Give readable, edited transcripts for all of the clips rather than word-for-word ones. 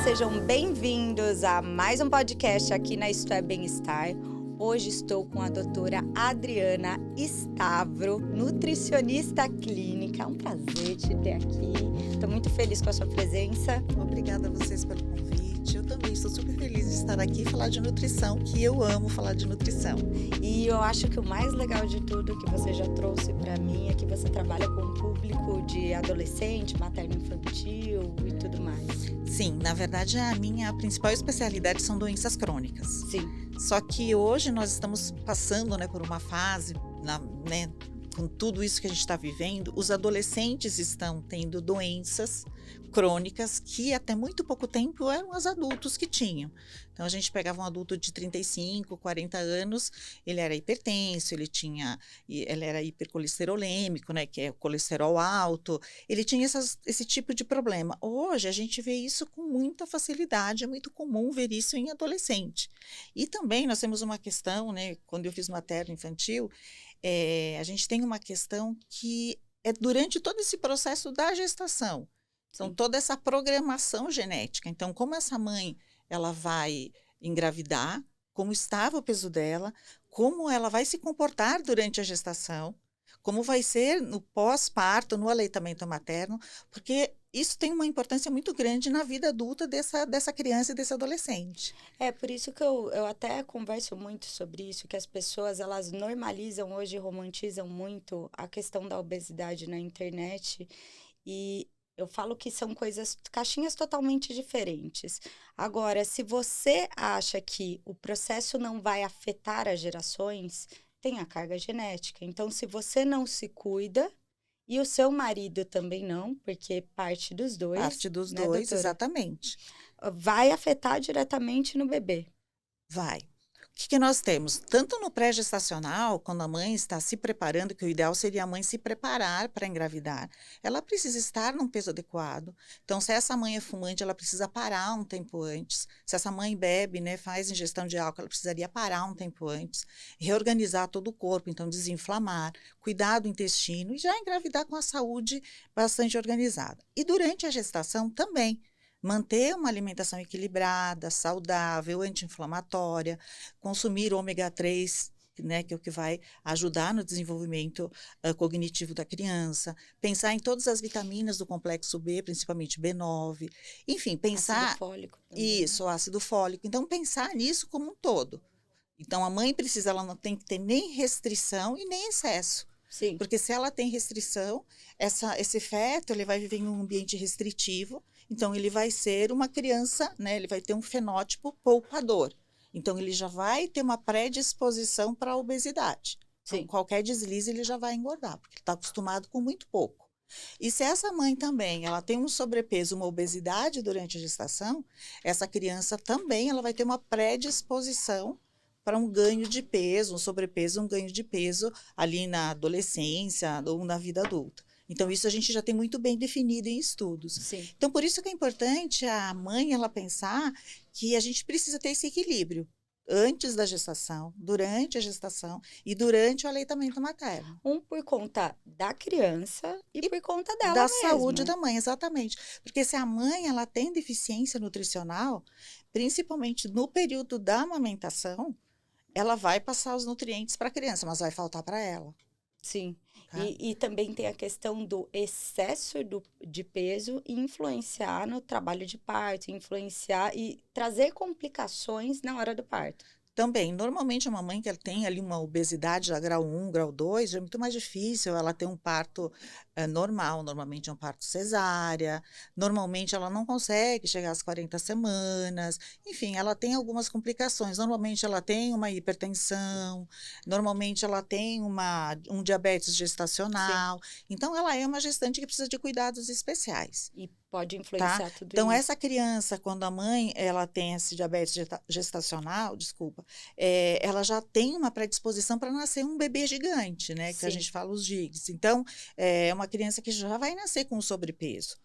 sejam bem-vindos a mais um podcast aqui na Isto é Bem-Estar. Hoje estou com a doutora Adriana Stavro, nutricionista clínica. É um prazer te ter aqui. Estou muito feliz com a sua presença. Obrigada a vocês pelo convite. Eu também estou super feliz de estar aqui e falar de nutrição, que eu amo falar de nutrição. E eu acho que o mais legal de tudo que você já trouxe para mim é que você trabalha com um público de adolescente, materno-infantil e tudo mais. Sim, na verdade a minha principal especialidade são doenças crônicas. Sim. Só que hoje nós estamos passando, por uma fase, com tudo isso que a gente está vivendo, os adolescentes estão tendo doenças crônicas que até muito pouco tempo eram os adultos que tinham. Então a gente pegava um adulto de 35, 40 anos, ele era hipertenso, ele era hipercolesterolêmico, que é o colesterol alto, ele tinha esse tipo de problema. Hoje a gente vê isso com muita facilidade, é muito comum ver isso em adolescente. E também nós temos uma questão, quando eu fiz materno-infantil, a gente tem uma questão que é durante todo esse processo da gestação. Então, toda essa programação genética. Então, como essa mãe ela vai engravidar, como estava o peso dela, como ela vai se comportar durante a gestação, como vai ser no pós-parto, no aleitamento materno, porque isso tem uma importância muito grande na vida adulta dessa criança e desse adolescente. É por isso que eu até converso muito sobre isso, que as pessoas elas normalizam hoje, romantizam muito a questão da obesidade na internet e eu falo que são caixinhas totalmente diferentes. Agora, se você acha que o processo não vai afetar as gerações, tem a carga genética. Então, se você não se cuida, e o seu marido também não, porque parte dos dois. Parte dos dois, doutora? Exatamente. Vai afetar diretamente no bebê. Vai. O que nós temos? Tanto no pré-gestacional, quando a mãe está se preparando, que o ideal seria a mãe se preparar para engravidar, ela precisa estar num peso adequado. Então, se essa mãe é fumante, ela precisa parar um tempo antes. Se essa mãe bebe, faz ingestão de álcool, ela precisaria parar um tempo antes. Reorganizar todo o corpo, então desinflamar, cuidar do intestino e já engravidar com a saúde bastante organizada. E durante a gestação também. Manter uma alimentação equilibrada, saudável, anti-inflamatória, consumir ômega 3, que é o que vai ajudar no desenvolvimento cognitivo da criança, pensar em todas as vitaminas do complexo B, principalmente B9, enfim, pensar... Ácido fólico também. Isso, ácido fólico. Então, pensar nisso como um todo. Então, a mãe ela não tem que ter nem restrição e nem excesso. Sim. Porque se ela tem restrição, esse feto ele vai viver em um ambiente restritivo, então ele vai ser uma criança, ele vai ter um fenótipo poupador. Então ele já vai ter uma predisposição para a obesidade. Então, qualquer deslize ele já vai engordar, porque ele está acostumado com muito pouco. E se essa mãe também ela tem um sobrepeso, uma obesidade durante a gestação, essa criança também ela vai ter uma predisposição para um ganho de peso, um sobrepeso, um ganho de peso ali na adolescência ou na vida adulta. Então, isso a gente já tem muito bem definido em estudos. Sim. Então, por isso que é importante a mãe ela pensar que a gente precisa ter esse equilíbrio antes da gestação, durante a gestação e durante o aleitamento materno. Um por conta da criança e por conta dela da mesma. saúde da mãe, exatamente. Porque se a mãe ela tem deficiência nutricional, principalmente no período da amamentação, ela vai passar os nutrientes para a criança, mas vai faltar para ela. Sim. Tá? E também tem a questão do excesso de peso influenciar no trabalho de parto, influenciar e trazer complicações na hora do parto. Também, normalmente uma mãe que tem ali uma obesidade já grau 1, grau 2, é muito mais difícil ela ter um parto normal, normalmente é um parto cesárea, normalmente ela não consegue chegar às 40 semanas, enfim, ela tem algumas complicações, normalmente ela tem uma hipertensão, normalmente ela tem um diabetes gestacional, então ela é uma gestante que precisa de cuidados especiais. E pode influenciar tudo então, isso. essa criança, quando a mãe ela tem esse diabetes gestacional, ela já tem uma predisposição para nascer um bebê gigante, que a gente fala os gigs. Então, é uma criança que já vai nascer com sobrepeso.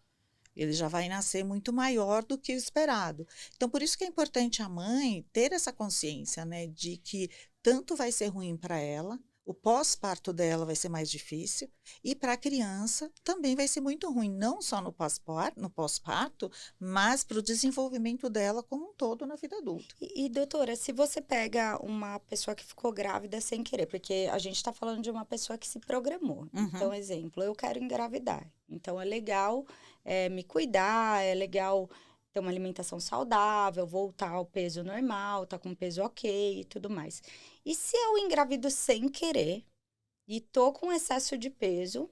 Ele já vai nascer muito maior do que o esperado. Então, por isso que é importante a mãe ter essa consciência, de que tanto vai ser ruim para ela, o pós-parto dela vai ser mais difícil e para a criança também vai ser muito ruim, não só no pós-parto, mas para o desenvolvimento dela como um todo na vida adulta. Doutora, se você pega uma pessoa que ficou grávida sem querer, porque a gente está falando de uma pessoa que se programou. Então, exemplo, eu quero engravidar. Então, é legal me cuidar, é legal ter uma alimentação saudável, voltar ao peso normal, tá com peso ok e tudo mais. E se eu engravido sem querer e tô com excesso de peso,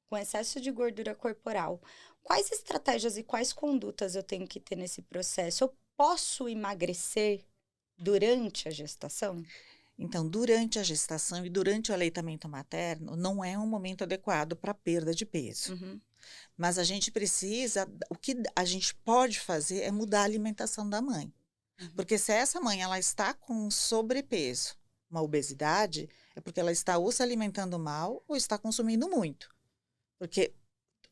com excesso de gordura corporal, quais estratégias e quais condutas eu tenho que ter nesse processo? Eu posso emagrecer durante a gestação? Então, durante a gestação e durante o aleitamento materno, não é um momento adequado para perda de peso. Mas a gente precisa, o que a gente pode fazer é mudar a alimentação da mãe. Porque se essa mãe ela está com sobrepeso, uma obesidade, é porque ela está ou se alimentando mal ou está consumindo muito. Porque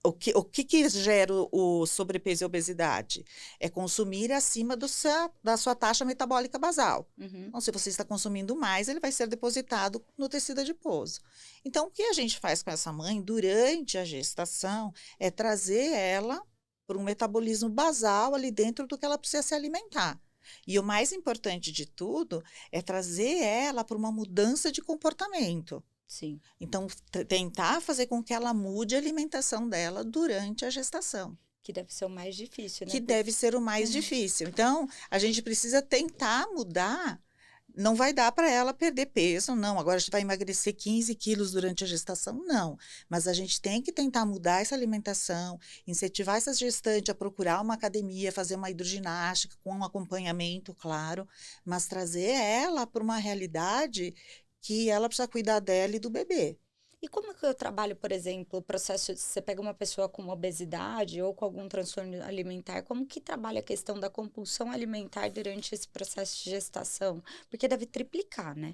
o que gera o sobrepeso e a obesidade? É consumir acima da sua taxa metabólica basal. Então, se você está consumindo mais, ele vai ser depositado no tecido adiposo. Então, o que a gente faz com essa mãe durante a gestação é trazer ela para um metabolismo basal ali dentro do que ela precisa se alimentar. E o mais importante de tudo é trazer ela para uma mudança de comportamento. Sim. Então, tentar fazer com que ela mude a alimentação dela durante a gestação. Que deve ser o mais difícil, né? Que deve ser o mais difícil. Então, a gente precisa tentar mudar. Não vai dar para ela perder peso, não. Agora a gente vai emagrecer 15 quilos durante a gestação, não. Mas a gente tem que tentar mudar essa alimentação, incentivar essa gestante a procurar uma academia, fazer uma hidroginástica com um acompanhamento, claro, mas trazer ela para uma realidade que ela precisa cuidar dela e do bebê. E como que eu trabalho, por exemplo, o processo de você pega uma pessoa com obesidade ou com algum transtorno alimentar, como que trabalha a questão da compulsão alimentar durante esse processo de gestação? Porque deve triplicar, né?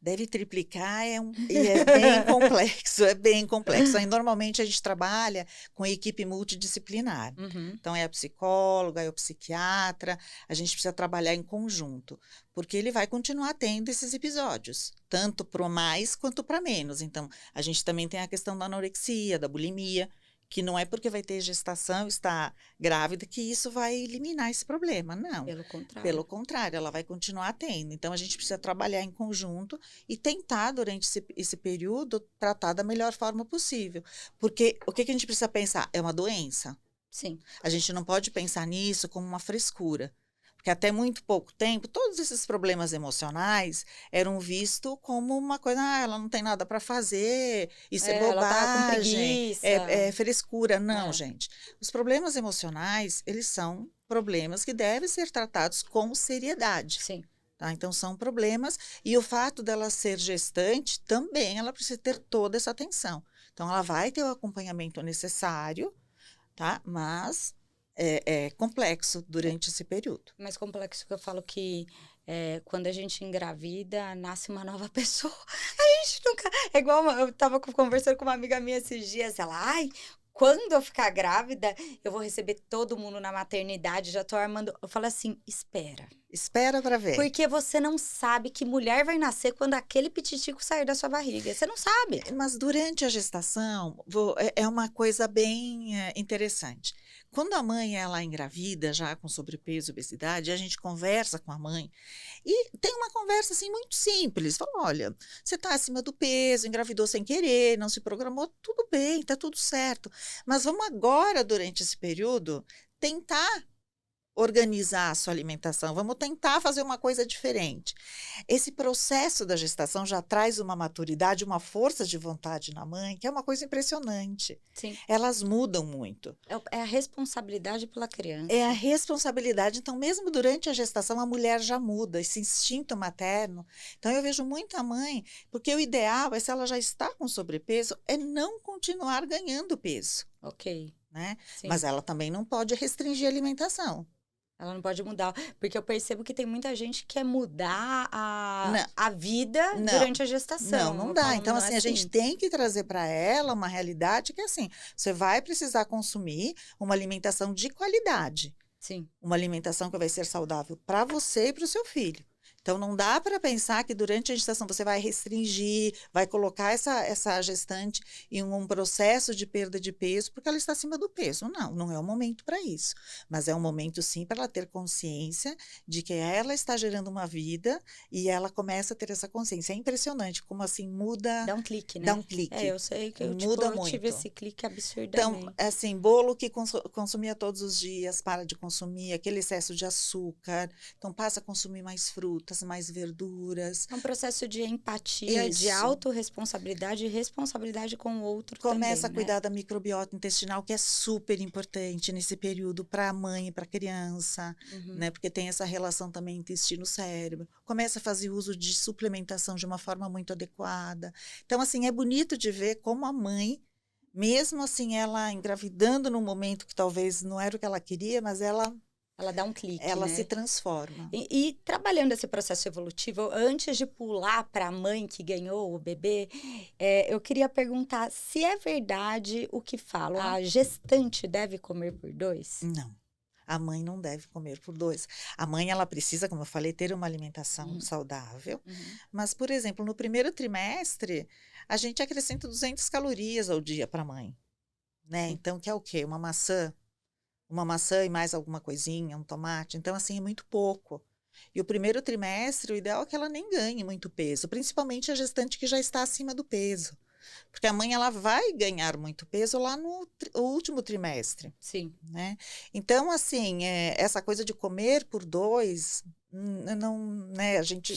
Deve triplicar, e é bem complexo, é bem complexo. Aí, normalmente a gente trabalha com equipe multidisciplinar. Então, é a psicóloga, é o psiquiatra, a gente precisa trabalhar em conjunto, porque ele vai continuar tendo esses episódios, tanto para mais quanto para menos. Então, a gente também tem a questão da anorexia, da bulimia, que não é porque vai ter gestação, está grávida, que isso vai eliminar esse problema, não. Pelo contrário. Pelo contrário, ela vai continuar tendo. Então, a gente precisa trabalhar em conjunto e tentar, durante esse período, tratar da melhor forma possível. Porque o que a gente precisa pensar? É uma doença. Sim. A gente não pode pensar nisso como uma frescura. Porque até muito pouco tempo, todos esses problemas emocionais eram vistos como uma coisa, ela não tem nada para fazer, isso é Ela tá com bobagem, preguiça. é frescura. Não, gente. Os problemas emocionais, eles são problemas que devem ser tratados com seriedade. Sim. Tá? Então, são problemas, e o fato dela ser gestante, também ela precisa ter toda essa atenção. Então, ela vai ter o acompanhamento necessário, tá? Mas é complexo durante esse período. Mais complexo que eu falo que quando a gente engravida, nasce uma nova pessoa. A gente nunca... É igual, eu tava conversando com uma amiga minha esses dias, ela, quando eu ficar grávida, eu vou receber todo mundo na maternidade, já tô armando... Eu falo assim, espera. Espera para ver. Porque você não sabe que mulher vai nascer quando aquele pititico sair da sua barriga. Você não sabe. Mas durante a gestação, é uma coisa bem interessante. Quando a mãe ela engravida já com sobrepeso e obesidade, a gente conversa com a mãe e tem uma conversa assim muito simples. Fala, olha, você está acima do peso, engravidou sem querer, não se programou, tudo bem, está tudo certo. Mas vamos agora, durante esse período, tentar organizar a sua alimentação, vamos tentar fazer uma coisa diferente. Esse processo da gestação já traz uma maturidade, uma força de vontade na mãe, que é uma coisa impressionante. Sim. Elas mudam muito. É a responsabilidade pela criança. É a responsabilidade. Então, mesmo durante a gestação, a mulher já muda, esse instinto materno. Então, eu vejo muita mãe, porque o ideal é, se ela já está com sobrepeso, é não continuar ganhando peso. Ok. Né? Sim. Mas ela também não pode restringir a alimentação. Ela não pode mudar, porque eu percebo que tem muita gente que quer mudar a vida durante a gestação. Não dá. Então, assim, a gente tem que trazer para ela uma realidade que, assim, você vai precisar consumir uma alimentação de qualidade. Sim. Uma alimentação que vai ser saudável para você e para o seu filho. Então, não dá para pensar que durante a gestação você vai restringir, vai colocar essa gestante em um processo de perda de peso, porque ela está acima do peso. Não, não é o momento para isso. Mas é um momento, sim, para ela ter consciência de que ela está gerando uma vida e ela começa a ter essa consciência. É impressionante como assim muda, Dá um clique, dá né? um É, clique, eu sei que muda eu tive muito. esse clique Então, absurdamente. assim, bolo que consumia todos os dias, para de consumir, aquele excesso de açúcar. Então, passa a consumir mais frutas, mais verduras. É um processo de empatia, de Isso. autorresponsabilidade e responsabilidade com o outro Começa também, a né? cuidar da microbiota intestinal, que é super importante nesse período para a mãe e para a criança, Uhum. né? Porque tem essa relação também intestino-cérebro. Começa a fazer uso de suplementação de uma forma muito adequada. Então, assim, é bonito de ver como a mãe, mesmo assim, ela engravidando num momento que talvez não era o que ela queria, mas Ela dá um clique, ela se né? transforma. E trabalhando esse processo evolutivo, antes de pular para a mãe que ganhou o bebê, eu queria perguntar se é verdade o que falam, a gestante deve comer por dois? Não. A mãe não deve comer por dois. A mãe, ela precisa, como eu falei, ter uma alimentação Uhum, saudável. uhum, Mas, por exemplo, no primeiro trimestre, a gente acrescenta 200 calorias ao dia para a mãe, né? sim, Então, que é o quê? Uma maçã e mais alguma coisinha, um tomate. Então, assim, é muito pouco. E o primeiro trimestre, o ideal é que ela nem ganhe muito peso, principalmente a gestante que já está acima do peso. Porque a mãe, ela vai ganhar muito peso lá no último trimestre, sim. né? Então, assim, essa coisa de comer por dois, não, né, a gente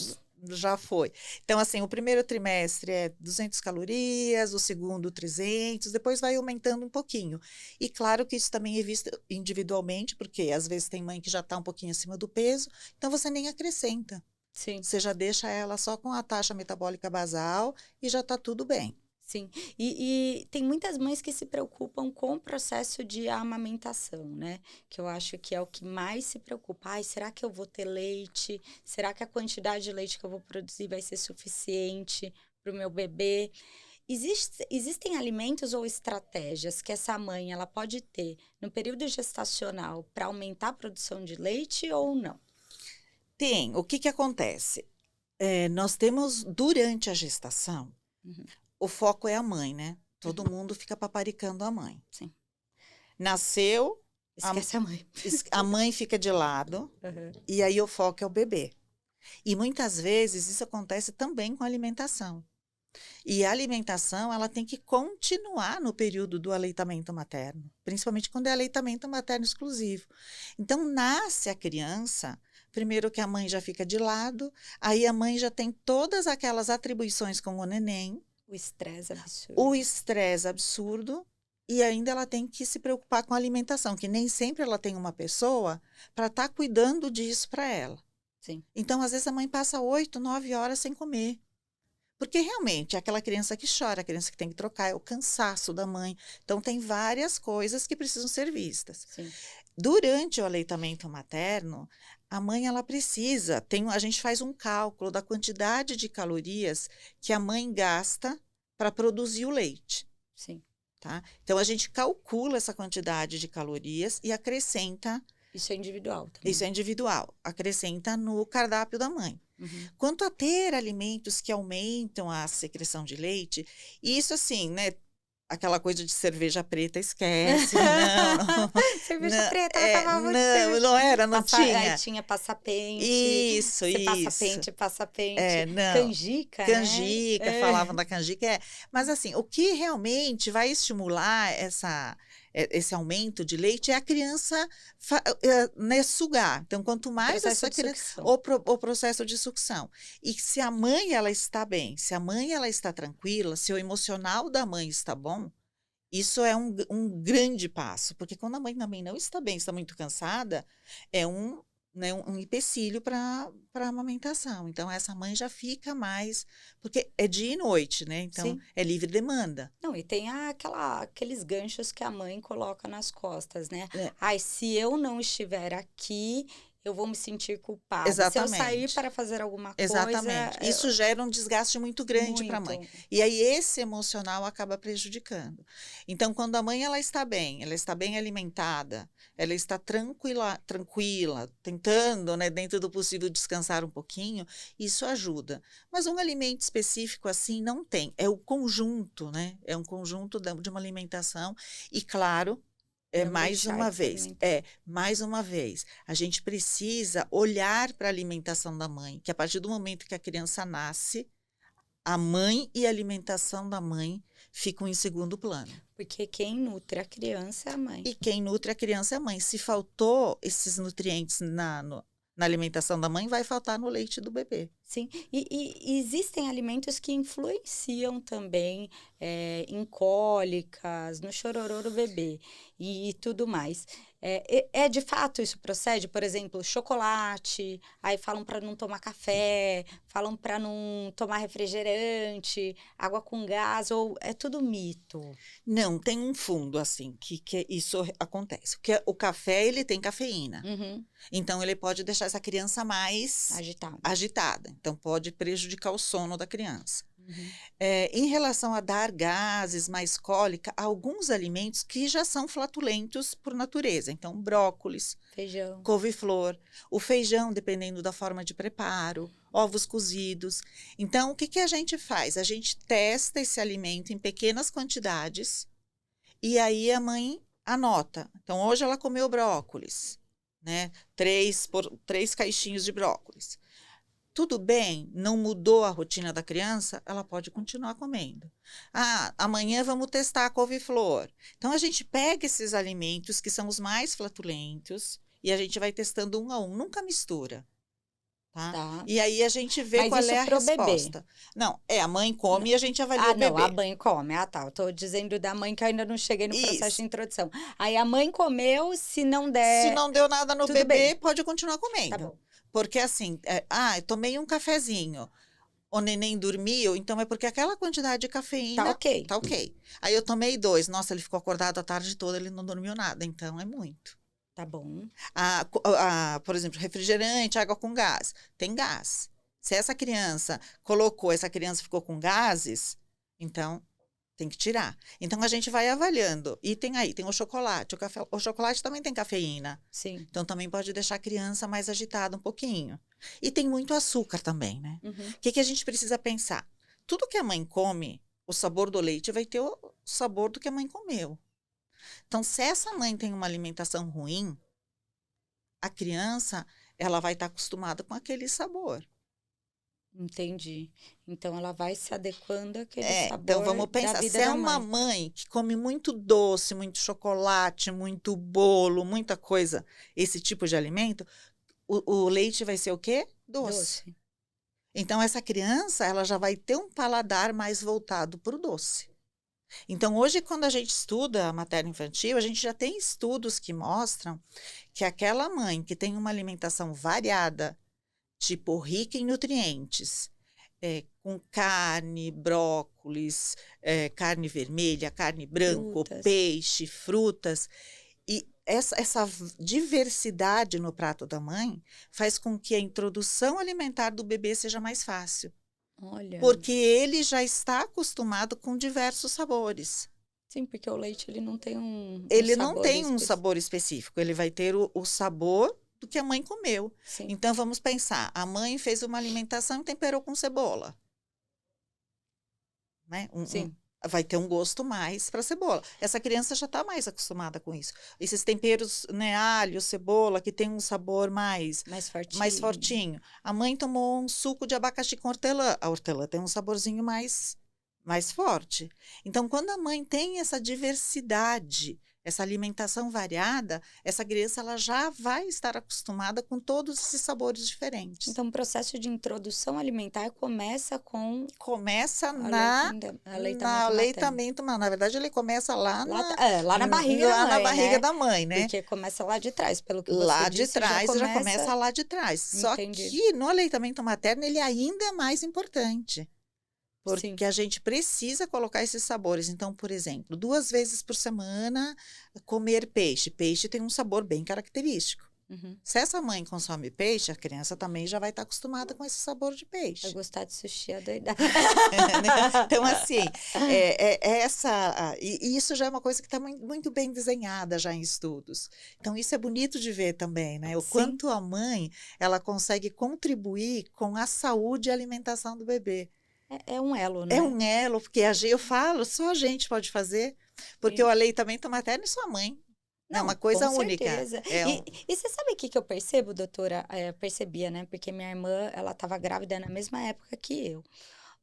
já foi. Então, assim, o primeiro trimestre é 200 calorias, o segundo 300, depois vai aumentando um pouquinho. E claro que isso também é visto individualmente, porque às vezes tem mãe que já está um pouquinho acima do peso, então você nem acrescenta. Sim, Você já deixa ela só com a taxa metabólica basal e já está tudo bem. sim. E tem muitas mães que se preocupam com o processo de amamentação, né? Que eu acho que é o que mais se preocupa. Ai, será que eu vou ter leite? Será que a quantidade de leite que eu vou produzir vai ser suficiente para o meu bebê? Existem alimentos ou estratégias que essa mãe ela pode ter no período gestacional para aumentar a produção de leite ou não? Tem. O que que acontece? Nós temos, durante a gestação, Uhum, o foco é a mãe, né? Todo uhum, mundo fica paparicando a mãe. sim. Nasceu, a, Esquece a mãe. a mãe fica de lado, Uhum, e aí o foco é o bebê. E muitas vezes isso acontece também com a alimentação. E a alimentação, ela tem que continuar no período do aleitamento materno, principalmente quando é aleitamento materno exclusivo. Então, nasce a criança, primeiro que a mãe já fica de lado, aí a mãe já tem todas aquelas atribuições com o neném, o estresse o absurdo. estresse absurdo, e ainda ela tem que se preocupar com a alimentação, que nem sempre ela tem uma pessoa para estar cuidando disso para ela. Sim, Então, às vezes, a mãe passa 8, 9 horas sem comer. Porque realmente é aquela criança que chora, a criança que tem que trocar, é o cansaço da mãe. Então, tem várias coisas que precisam ser vistas. sim. Durante o aleitamento materno, a mãe ela precisa, a gente faz um cálculo da quantidade de calorias que a mãe gasta para produzir o leite. Sim. Tá? Então, a gente calcula essa quantidade de calorias e acrescenta, Isso é individual isso também. é individual, acrescenta no cardápio da mãe. Uhum. Quanto a ter alimentos que aumentam a secreção de leite, isso assim, né? Aquela coisa de cerveja preta, esquece. Não, não, Cerveja não, preta, ela tava muito não, cerveja. não era, não Aí tinha. tinha passapente, Isso, você isso. passa pente, Não. canjica, né? Canjica, falavam da canjica, mas assim, o que realmente vai estimular esse aumento de leite é a criança né, sugar. Então, quanto O mais processo essa de criança, sucção. o processo de sucção. E se a mãe ela está bem, se a mãe ela está tranquila, se o emocional da mãe está bom, isso é um grande passo, porque quando a mãe também não está bem, está muito cansada, é né, um empecilho para a amamentação. Então, essa mãe já fica mais, porque é dia e noite, né? Então, Sim. é livre demanda. Não, e tem aqueles ganchos que a mãe coloca nas costas, né? Né? Ai, se eu não estiver aqui, eu vou me sentir culpada. Se eu sair Exatamente. para fazer alguma coisa, Exatamente. Isso gera um desgaste muito grande para a mãe. muito. E aí esse emocional acaba prejudicando. Então, quando a mãe ela está bem alimentada, ela está tranquila, tentando, né, dentro do possível descansar um pouquinho, isso ajuda. Mas um alimento específico assim não tem. É o conjunto, né? É um conjunto de uma alimentação e, claro, Não deixar de se alimentar. mais uma vez, a gente precisa olhar para a alimentação da mãe, que a partir do momento que a criança nasce, a mãe e a alimentação da mãe ficam em segundo plano. Porque quem nutre a criança é a mãe. E quem nutre a criança é a mãe. Se faltou esses nutrientes na alimentação da mãe, vai faltar no leite do bebê. Sim, e existem alimentos que influenciam também em cólicas, no chororô do bebê e tudo mais. De fato isso procede? Por exemplo, chocolate, aí falam para não tomar café, falam para não tomar refrigerante, água com gás, ou é tudo mito? Não, tem um fundo assim que isso acontece. Porque o café, ele tem cafeína. Uhum, Então ele pode deixar essa criança mais agitado. agitada. Então pode prejudicar o sono da criança. Uhum. Em relação a dar gases, mais cólica, há alguns alimentos que já são flatulentos por natureza. Então, brócolis, Feijão. couve-flor, o feijão, dependendo da forma de preparo, ovos cozidos. Então, o que que a gente faz? A gente testa esse alimento em pequenas quantidades e aí a mãe anota. Então, hoje ela comeu brócolis, né? 3 caixinhos de brócolis. Tudo bem, não mudou a rotina da criança, ela pode continuar comendo. Ah, amanhã vamos testar a couve-flor. Então, a gente pega esses alimentos que são os mais flatulentos e a gente vai testando um a um, nunca mistura. Tá? Tá. E aí a gente vê Mas qual isso é a pro bebê? resposta. Não, a mãe come e a gente avalia Ah, o não, bebê. a mãe come. Ah, tá. Eu tô dizendo da mãe que eu ainda não cheguei no processo Isso. de introdução. Aí a mãe comeu, se não Se der. não deu nada no tudo bebê, bem. pode continuar Tá comendo. bom. Porque assim, eu tomei um cafezinho, o neném dormiu, então é porque aquela quantidade de cafeína Tá ok. tá ok. Aí eu tomei 2, nossa, ele ficou acordado a tarde toda, ele não dormiu nada, então é muito. Tá bom. Por exemplo, refrigerante, água com gás, tem gás. Se essa criança essa criança ficou com gases, então tem que tirar. Então a gente vai avaliando. E tem o chocolate, o chocolate também tem cafeína. Sim. Então também pode deixar a criança mais agitada um pouquinho. E tem muito açúcar também, né? Uhum. O que a gente precisa pensar? Tudo que a mãe come, o sabor do leite vai ter o sabor do que a mãe comeu. Então, se essa mãe tem uma alimentação ruim, a criança, ela vai estar acostumada com aquele sabor. Entendi. Então ela vai se adequando àquele sabor Então vamos da pensar, vida se é da uma mãe. mãe que come muito doce, muito chocolate, muito bolo, muita coisa, esse tipo de alimento, o leite vai ser o quê? Doce. Então essa criança, ela já vai ter um paladar mais voltado para o doce. Então hoje, quando a gente estuda a materno-infantil, a gente já tem estudos que mostram que aquela mãe que tem uma alimentação variada, tipo rica em nutrientes, com carne, brócolis, carne vermelha, carne branca, Frutas. peixe, frutas. E essa diversidade no prato da mãe faz com que a introdução alimentar do bebê seja mais fácil. Olha. Porque ele já está acostumado com diversos sabores. Sim, porque o leite ele não tem um Ele não sabor tem um específico. sabor específico, ele vai ter o sabor do que a mãe comeu. Sim. Então vamos pensar, a mãe fez uma alimentação e temperou com cebola. Né? Sim. Vai ter um gosto mais para cebola. Essa criança já está mais acostumada com isso. Esses temperos, né, alho, cebola, que tem um sabor mais fortinho. A mãe tomou um suco de abacaxi com hortelã. A hortelã tem um saborzinho mais forte. Então, quando a mãe tem essa diversidade, essa alimentação variada, essa criança ela já vai estar acostumada com todos esses sabores diferentes. Então, o processo de introdução alimentar começa no aleitamento, na verdade, ele começa lá na barriga da mãe, na barriga né? da mãe, né? Porque começa lá de trás, pelo que você lá disse, de trás, já começa lá de trás. Entendi. Só que no aleitamento materno, ele ainda é mais importante. Porque Sim. a gente precisa colocar esses sabores. Então, por exemplo, 2 vezes por semana, comer peixe. Peixe tem um sabor bem característico. Uhum. Se essa mãe consome peixe, a criança também já vai estar acostumada com esse sabor de Vai peixe. gostar de sushi adoidado. Né? Então, assim, e isso já é uma coisa que está muito bem desenhada já em estudos. Então, isso é bonito de ver também, né? O Sim, quanto a mãe ela consegue contribuir com a saúde e alimentação do bebê. é um elo, É né? um elo, porque eu falo, só a gente pode fazer, porque o E- aleitamento materno é sua mãe. É não, uma com coisa única. certeza. É E, um, e você sabe o que que eu percebo, doutora? Percebia, né? Porque minha irmã, ela estava grávida na mesma época que eu.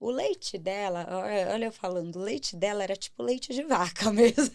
O leite dela, olha eu falando, o leite dela era tipo leite de vaca mesmo.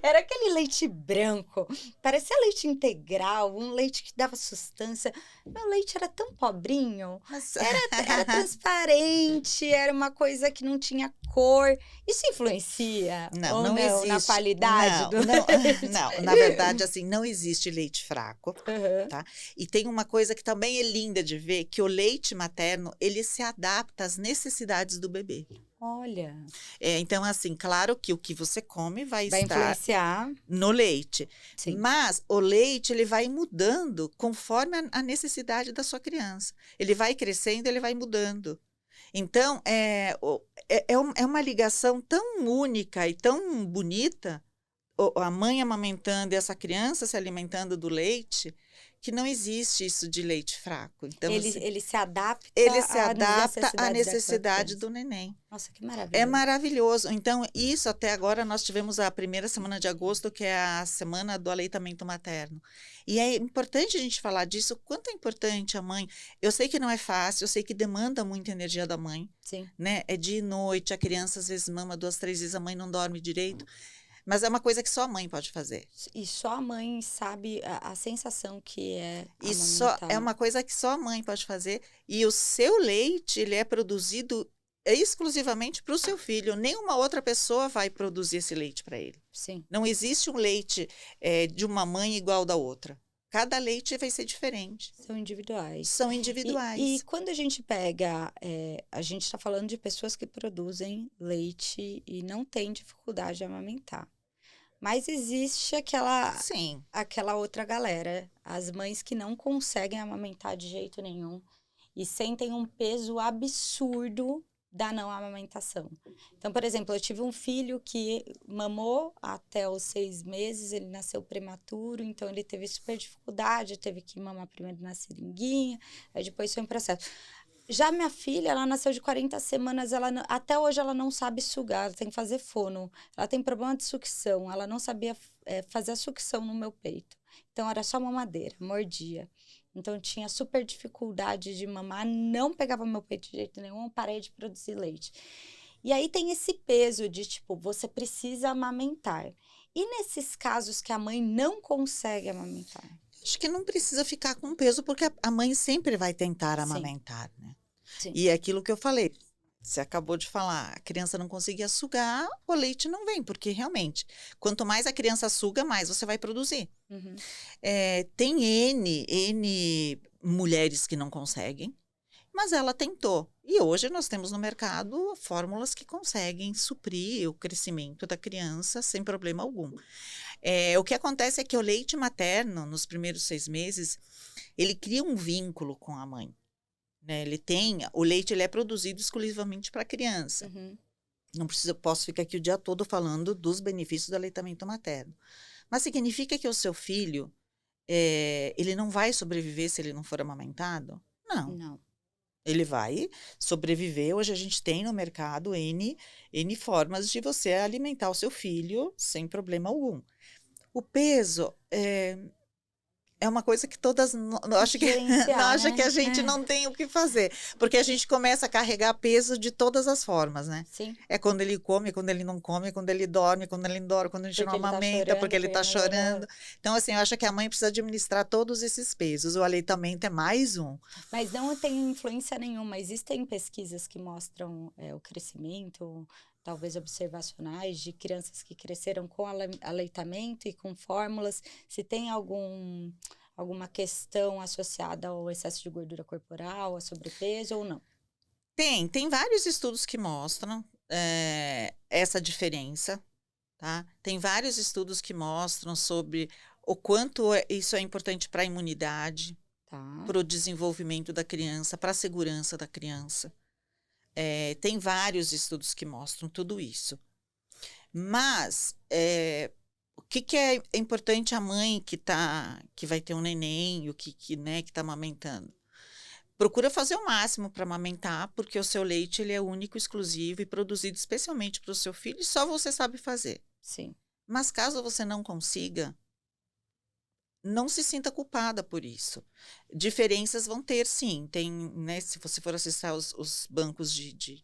Era aquele leite branco, parecia leite integral, um leite que dava sustância. Meu leite era tão pobrinho, mas, era transparente, era uma coisa que não tinha cor. Isso influencia não, ou não não na existe. qualidade Não, do não, leite? não. Na verdade, assim, não existe leite fraco, Aham. tá? E tem uma coisa que também é linda de ver, que o leite materno, ele se adapta às necessidades do bebê. Olha, Então, assim, claro que o que você come vai vai estar influenciar, no leite, sim. mas o leite ele vai mudando conforme a necessidade da sua criança. Ele vai crescendo, ele vai mudando. Então, é uma ligação tão única e tão bonita, a mãe amamentando e essa criança se alimentando do leite, que não existe isso de leite fraco. Então, assim, Ele se adapta ele se às adapta à necessidades daquela necessidade criança. do neném. Nossa, que É maravilhoso. maravilhoso. Então, isso até agora nós tivemos a primeira semana de agosto, que é a semana do aleitamento materno. E é importante a gente falar disso, quanto é importante a mãe. Eu sei que não é fácil, eu sei que demanda muita energia da mãe, Sim. né? É dia e noite, a criança às vezes mama 2, 3 vezes, a mãe não dorme direito. Mas é uma coisa que só a mãe pode fazer. E só a mãe sabe a sensação que é E só é amamentar. uma coisa que só a mãe pode fazer. E o seu leite, ele é produzido exclusivamente para o seu filho. Nenhuma outra pessoa vai produzir esse leite para ele. Sim, Não existe um leite de uma mãe igual da outra. Cada leite vai ser diferente. são individuais. São E individuais. quando a gente pega, a gente está falando de pessoas que produzem leite e não têm dificuldade de amamentar. Mas existe Sim. aquela outra galera, as mães que não conseguem amamentar de jeito nenhum e sentem um peso absurdo da não amamentação. Então, por exemplo, eu tive um filho que mamou até os 6 meses, ele nasceu prematuro, então ele teve super dificuldade, teve que mamar primeiro na seringuinha, aí depois foi um processo. Já minha filha, ela nasceu de 40 semanas, até hoje ela não sabe sugar, ela tem que fazer fono. Ela tem problema de sucção, ela não sabia fazer a sucção no meu peito. Então era só mamadeira, mordia. Então eu tinha super dificuldade de mamar, não pegava meu peito de jeito nenhum, parei de produzir leite. E aí tem esse peso de tipo, você precisa amamentar. E nesses casos que a mãe não consegue amamentar? Acho que não precisa ficar com peso, porque a mãe sempre vai tentar Sim, amamentar, né? sim. E é aquilo que eu falei. Você acabou de falar, a criança não conseguia sugar, o leite não vem, porque realmente, quanto mais a criança suga, mais você vai produzir. Uhum. Tem N mulheres que não conseguem, mas ela tentou. E hoje nós temos no mercado fórmulas que conseguem suprir o crescimento da criança sem problema algum. O que acontece é que o leite materno, nos primeiros 6 meses, ele cria um vínculo com a mãe. Né? O leite ele é produzido exclusivamente para a criança. Uhum. Não precisa, posso ficar aqui o dia todo falando dos benefícios do aleitamento materno. Mas significa que o seu filho, ele não vai sobreviver se ele não for amamentado? Não. Não. Ele vai sobreviver. Hoje a gente tem no mercado N formas de você alimentar o seu filho sem problema algum. O peso é uma coisa que todas, acho que, Gerenciar, acho que né? a gente não tem o que fazer, porque a gente começa a carregar peso de todas as formas, né? Sim, É quando ele come, quando ele não come, quando ele dorme, quando ele não dorme, quando a gente não porque ele tá amamenta, porque chorando, ele porque está não... chorando. Então, assim, eu acho que a mãe precisa administrar todos esses pesos. O aleitamento é mais um. Mas não tem influência nenhuma. Existem pesquisas que mostram o crescimento, talvez observacionais, de crianças que cresceram com aleitamento e com fórmulas. Se tem alguma questão associada ao excesso de gordura corporal, a sobrepeso ou não? Tem vários estudos que mostram essa diferença, tá? Tem vários estudos que mostram sobre o quanto isso é importante para a imunidade, Tá. para o desenvolvimento da criança, para a segurança da criança. Tem vários estudos que mostram tudo isso. Mas o que é importante a mãe que vai ter um neném, o né, que está amamentando? Procura fazer o máximo para amamentar, porque o seu leite ele é único, exclusivo e produzido especialmente para o seu filho e só você sabe fazer. Sim. Mas caso você não consiga, não se sinta culpada por isso. Diferenças vão ter, sim. Tem, né, se você for acessar os bancos de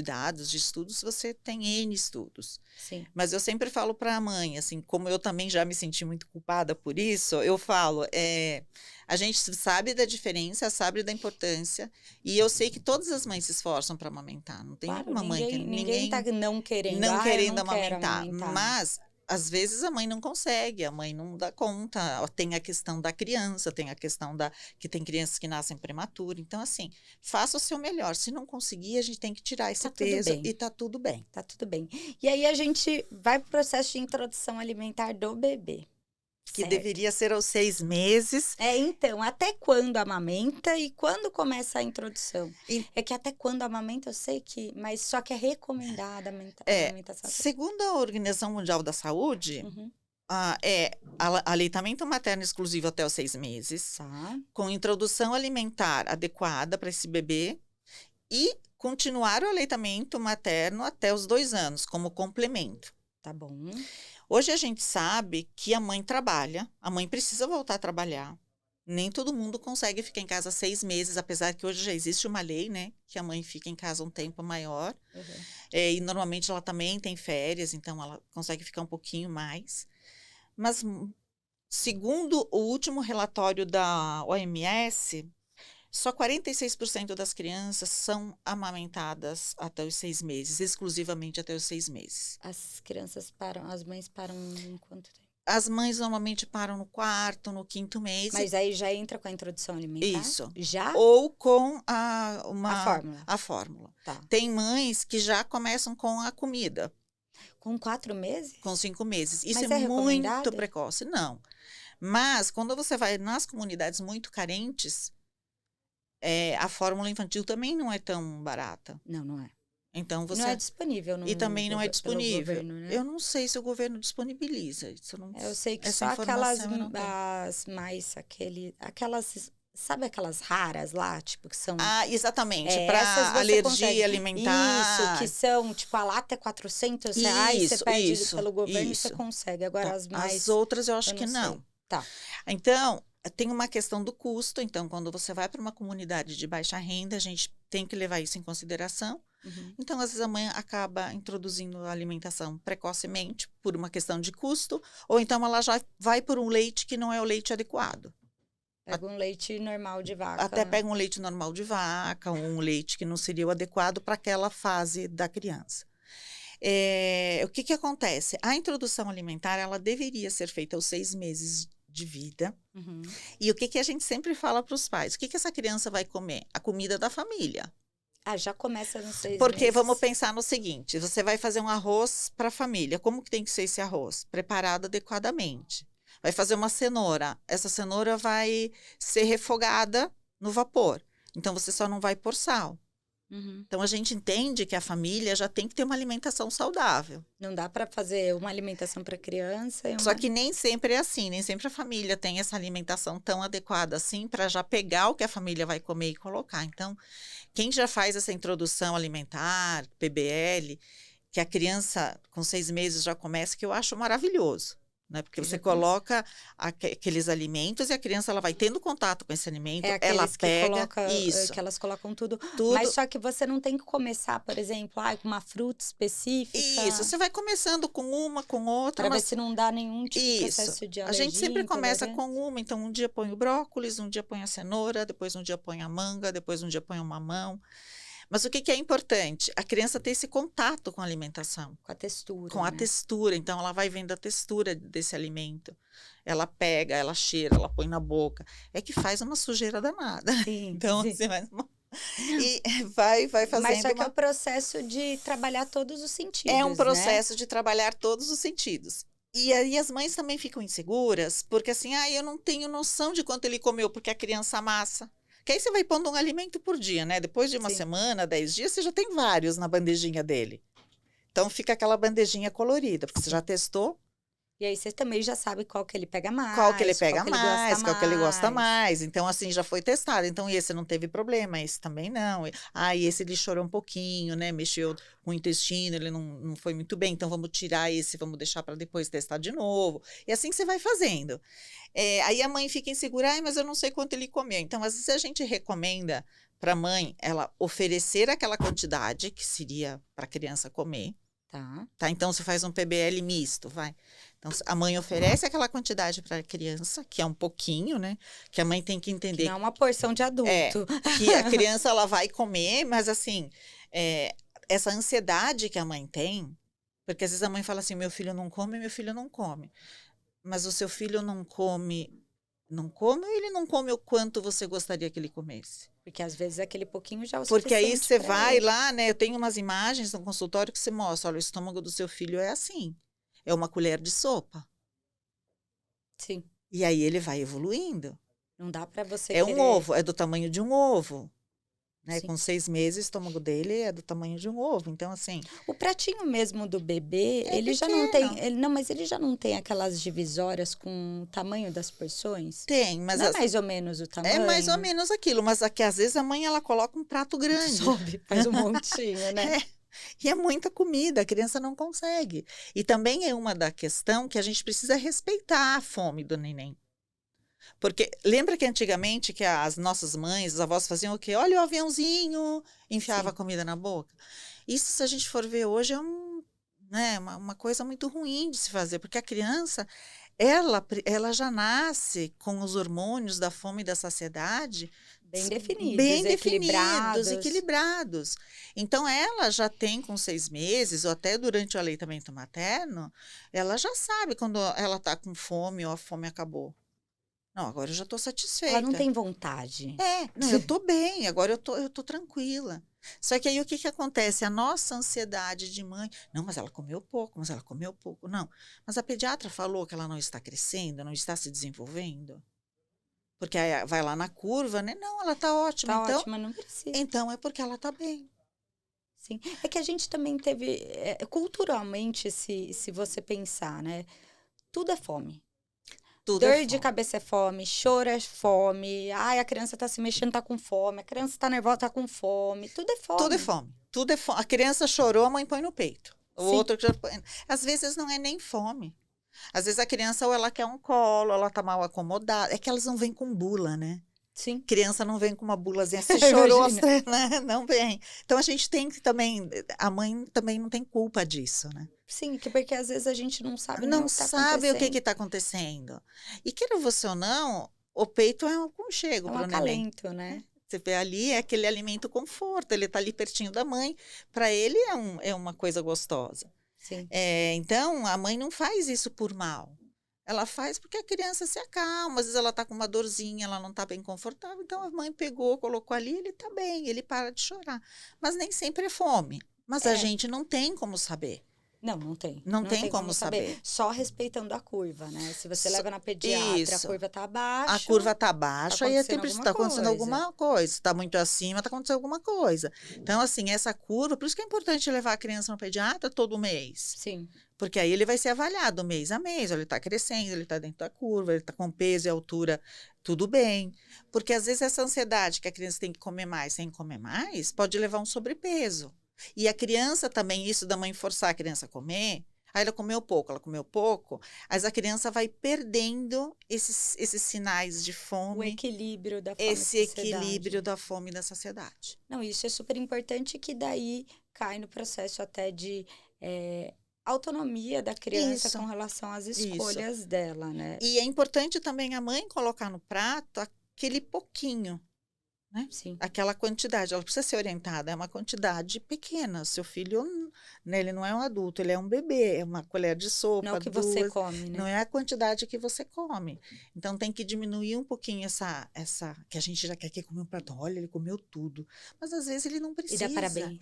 dados, de estudos, você tem N estudos. Sim. Mas eu sempre falo para a mãe, assim, como eu também já me senti muito culpada por isso, eu falo, a gente sabe da diferença, sabe da importância, e eu sei que todas as mães se esforçam para amamentar. Não tem Claro, nenhuma mãe que ninguém tá não querendo. não Eu querendo não quero amamentar, amamentar. mas às vezes a mãe não consegue, a mãe não dá conta, tem a questão da criança, tem a questão que tem crianças que nascem prematuras, então assim, faça o seu melhor, se não conseguir a gente tem que tirar esse Tá tudo peso bem. e tá tudo bem. Tá tudo bem. E aí a gente vai pro processo de introdução alimentar do bebê. Que Certo. deveria ser aos 6 meses. Então, até quando amamenta e quando começa a introdução? E- É que até quando amamenta eu sei que, mas só que é recomendada a amamentação. Segundo a Organização Mundial da Saúde, Uhum. aleitamento materno exclusivo até os 6 meses, Tá, com introdução alimentar adequada para esse bebê e continuar o aleitamento materno até os 2 anos, como complemento. tá bom. Hoje a gente sabe que a mãe trabalha, a mãe precisa voltar a trabalhar. Nem todo mundo consegue ficar em casa 6 meses, apesar que hoje já existe uma lei, né? Que a mãe fica em casa um tempo maior. Uhum. E normalmente ela também tem férias, então ela consegue ficar um pouquinho mais. Mas, segundo o último relatório da OMS, só 46% das crianças são amamentadas até os 6 meses, exclusivamente até os 6 meses. As crianças param, as mães param em quanto tempo? As mães normalmente param no 4º, no 5º mês. Mas aí já entra com a introdução alimentar? Isso. Já? Ou com A fórmula. a fórmula. Tá. Tem mães que já começam com a comida, Com 4 meses? com 5 meses. Isso Mas é é muito recomendado? precoce. Não. Mas, quando você vai nas comunidades muito carentes, a fórmula infantil também não é tão barata. Não, não é. Então, você... Não é disponível no E também não é pelo disponível. governo, né? Eu não sei se o governo disponibiliza. Isso eu não... Eu sei que essa só aquelas informação eu não tenho. aquelas, sabe aquelas raras lá, tipo, que são Exatamente. essas Para você alergia consegue. alimentar. Isso, que são, tipo, a lata é R$ 400, você pede Isso, pelo governo e isso. você consegue. Agora Tá. as mais, As outras eu acho eu que não não. sei. Tá. Então, tem uma questão do custo. Então, quando você vai para uma comunidade de baixa renda, a gente tem que levar isso em consideração. Uhum. Então, às vezes, a mãe acaba introduzindo a alimentação precocemente por uma questão de custo, ou então ela já vai por um leite que não é o leite adequado. Pega um leite normal de vaca. Até pega um leite normal de vaca, um leite que não seria o adequado para aquela fase da criança. O que acontece? A introdução alimentar, ela deveria ser feita aos 6 meses de vida. Uhum. E o que a gente sempre fala para os pais? O que essa criança vai comer? A comida da família. Já começa nos 6 Porque meses. vamos pensar no seguinte, você vai fazer um arroz para a família. Como que tem que ser esse arroz? Preparado adequadamente. Vai fazer uma cenoura. Essa cenoura vai ser refogada no vapor. Então, você só não vai pôr sal. Uhum. Então, a gente entende que a família já tem que ter uma alimentação saudável. Não dá para fazer uma alimentação para criança. Só que nem sempre é assim, nem sempre a família tem essa alimentação tão adequada assim para já pegar o que a família vai comer e colocar. Então, quem já faz essa introdução alimentar, PBL, que a criança com 6 meses já começa, que eu acho maravilhoso. Né? Porque você coloca aqueles alimentos e a criança ela vai tendo contato com esse alimento, ela pega isso. Que elas colocam tudo. Tudo. Mas só que você não tem que começar, por exemplo, com uma fruta específica. Isso, você vai começando com uma, com outra. Para ver se não dá nenhum tipo de isso. processo de A alergia. gente sempre começa com uma, então um dia põe o brócolis, um dia põe a cenoura, depois um dia põe a manga, depois um dia põe o mamão. Mas o que é importante? A criança ter esse contato com a alimentação. Com a textura. Com a textura. Então, ela vai vendo a textura desse alimento. Ela pega, ela cheira, ela põe na boca. É que faz uma sujeira danada. Sim, então, sim. Assim, e vai fazendo. Mas só que é o processo de trabalhar todos os sentidos. É um processo de trabalhar todos os sentidos. E aí as mães também ficam inseguras, porque assim, eu não tenho noção de quanto ele comeu, porque a criança amassa. Que aí você vai pondo um alimento por dia, né? Depois de uma Sim. semana, 10 dias, você já tem vários na bandejinha dele. Então fica aquela bandejinha colorida, porque você já testou E aí você também já sabe qual que ele pega qual que ele mais, qual pega que ele gosta mais, qual que ele gosta mais. mais. Então, assim, já foi testado. Então, esse não teve problema, esse também não. E esse ele chorou um pouquinho, né? Mexeu com o intestino, ele não foi muito bem. Então, vamos tirar esse, vamos deixar para depois testar de novo. E assim você vai fazendo. Aí a mãe fica insegura, mas eu não sei quanto ele comeu. Então, às vezes a gente recomenda para a mãe ela oferecer aquela quantidade que seria para a criança comer. Tá. Tá? Então, você faz um PBL misto, vai. Então, a mãe oferece aquela quantidade para a criança, que é um pouquinho, né? Que a mãe tem que Que não é entender uma porção de adulto. que a criança ela vai comer, mas assim, essa ansiedade que a mãe tem, porque às vezes a mãe fala assim, meu filho não come, meu filho não come. Mas o seu filho não come ou ele não come o quanto você gostaria que ele comesse? Porque às vezes aquele pouquinho já é o Porque aí suficiente você para vai ele. lá, né? Eu tenho umas imagens no consultório que você mostra, olha, o estômago do seu filho é assim. É uma colher de sopa. Sim. E aí ele vai evoluindo. Não dá para você É um querer. ovo, é do tamanho de um ovo. Né? Sim. Com 6 meses, o estômago dele é do tamanho de um ovo. Então, assim, O pratinho mesmo do bebê, é ele já não tem, pequeno. não, mas ele já não tem aquelas divisórias com o tamanho das porções? Tem, mas Não é mais ou menos o é mais ou tamanho? menos aquilo. Mas aqui, às vezes, a mãe ela coloca um prato grande. Sobe, faz um montinho, né? É, e é muita comida, a criança não consegue. E também é uma da questão que a gente precisa respeitar a fome do neném. Porque lembra que antigamente que as nossas mães, as avós faziam o quê? Olha o aviãozinho, enfiava a Sim. comida na boca. Isso, se a gente for ver hoje, né, uma coisa muito ruim de se fazer, porque a criança, ela já nasce com os hormônios da fome e da saciedade Bem definidos, bem definidos, equilibrados. equilibrados. Então, ela já tem com 6 meses, ou até durante o aleitamento materno, ela já sabe quando ela está com fome ou a fome acabou. Não, agora eu já estou Ela não satisfeita. tem vontade. Não, eu estou bem, agora eu tô tranquila. Só que aí o que que acontece? A nossa ansiedade de mãe, não, mas ela comeu pouco, mas ela comeu pouco. Não, mas a pediatra falou que ela não está crescendo, não está se desenvolvendo. Porque aí vai lá na curva, né? Não, ela está ótima. Tá ótima, não precisa. Então é porque ela está bem. Sim. É que a gente também teve, culturalmente, se você pensar, né? Tudo é fome. Tudo é Dor de fome. cabeça é fome, choro é fome. Ai, a criança tá se mexendo, tá com fome. A criança tá nervosa, tá com fome. Tudo é Tudo é fome. fome. Tudo é fome. A criança chorou, a mãe põe no peito. O Sim. outro que já põe. Às vezes não é nem fome. Às vezes a criança ou ela quer um colo, ela tá mal acomodada. É que elas não vêm com bula, né? Sim. Criança não vem com uma bulazinha, você chorou, Imagina. né? Não vem. Então a gente tem que também, a mãe também não tem culpa disso, né? Sim, porque às vezes a gente não sabe nem o Não que tá sabe o que acontecendo. está acontecendo. E queira você ou não, o peito é um aconchego É um para o neném. acalento, né? Você vê ali, é aquele alimento conforto, ele está ali pertinho da mãe. Para ele é uma coisa gostosa. Sim. Então, a mãe não faz isso por mal. Ela faz porque a criança se acalma. Às vezes ela está com uma dorzinha, ela não está bem confortável. Então, a mãe pegou, colocou ali, ele está bem, ele para de chorar. Mas nem sempre é fome. Mas a É. gente não tem como saber. Não, não tem. Não tem como saber. Só respeitando a curva, né? Se você leva na pediatra, a Isso. curva tá A abaixo. curva está baixa e acontecendo está alguma acontecendo coisa. alguma coisa. Está muito acima, está acontecendo alguma coisa. Então, assim, essa curva, por isso que é importante levar a criança no pediatra todo mês. Sim. Porque aí ele vai ser avaliado mês a mês. Ele está crescendo, ele está dentro da curva, ele está com peso e altura, tudo bem. Porque às vezes essa ansiedade que a criança tem que comer mais sem comer mais, pode levar a um sobrepeso. E a criança também, isso da mãe forçar a criança a comer. Aí ela comeu pouco, mas a criança vai perdendo esses sinais de O fome, equilíbrio da fome e esse saciedade. equilíbrio da fome e da saciedade. Não, isso é super importante que daí cai no processo até de autonomia da criança Isso, com relação às isso. escolhas dela, né? E é importante também a mãe colocar no prato aquele pouquinho, né? Sim. Aquela quantidade, ela precisa ser orientada, é uma quantidade pequena. Seu filho, né, ele não é um adulto, ele é um bebê, é uma colher de sopa, Não é o que você duas, come, né? não é a quantidade que você come. Então tem que diminuir um pouquinho essa que a gente já quer que comer um prato. Olha, ele comeu tudo, mas às vezes ele não E precisa. dá parabéns.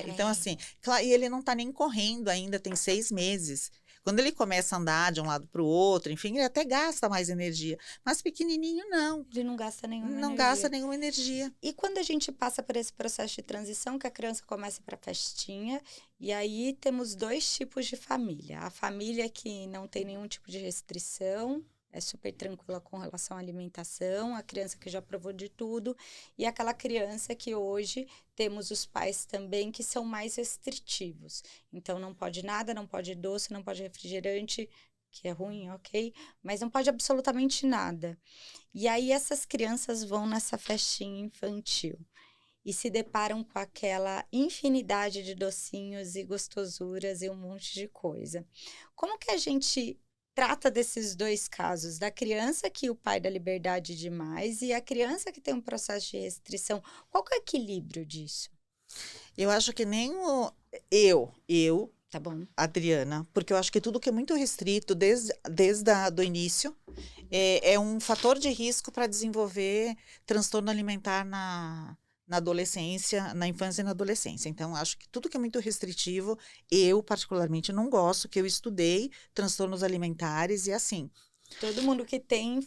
Então assim, claro, e ele não está nem correndo ainda, tem 6 meses. Quando ele começa a andar de um lado para o outro, enfim, ele até gasta mais energia. Mas pequenininho, não. Ele não gasta nenhuma Não energia. gasta nenhuma energia. E quando a gente passa por esse processo de transição, que a criança começa para a festinha, e aí temos 2 tipos de família. A família que não tem nenhum tipo de restrição, é super tranquila com relação à alimentação, a criança que já provou de tudo, e aquela criança que hoje temos os pais também que são mais restritivos. Então, não pode nada, não pode doce, não pode refrigerante, que é ruim, ok? Mas não pode absolutamente nada. E aí, essas crianças vão nessa festinha infantil e se deparam com aquela infinidade de docinhos e gostosuras e um monte de coisa. Como que a gente trata desses 2 casos, da criança que o pai dá liberdade demais e a criança que tem um processo de restrição? Qual que é o equilíbrio disso? Eu acho que nem eu, Tá bom? Adriana, porque eu acho que tudo que é muito restrito desde do início é um fator de risco para desenvolver transtorno alimentar na adolescência, na infância e na adolescência. Então, acho que tudo que é muito restritivo, eu particularmente não gosto, que eu estudei transtornos alimentares e assim. Todo mundo que tem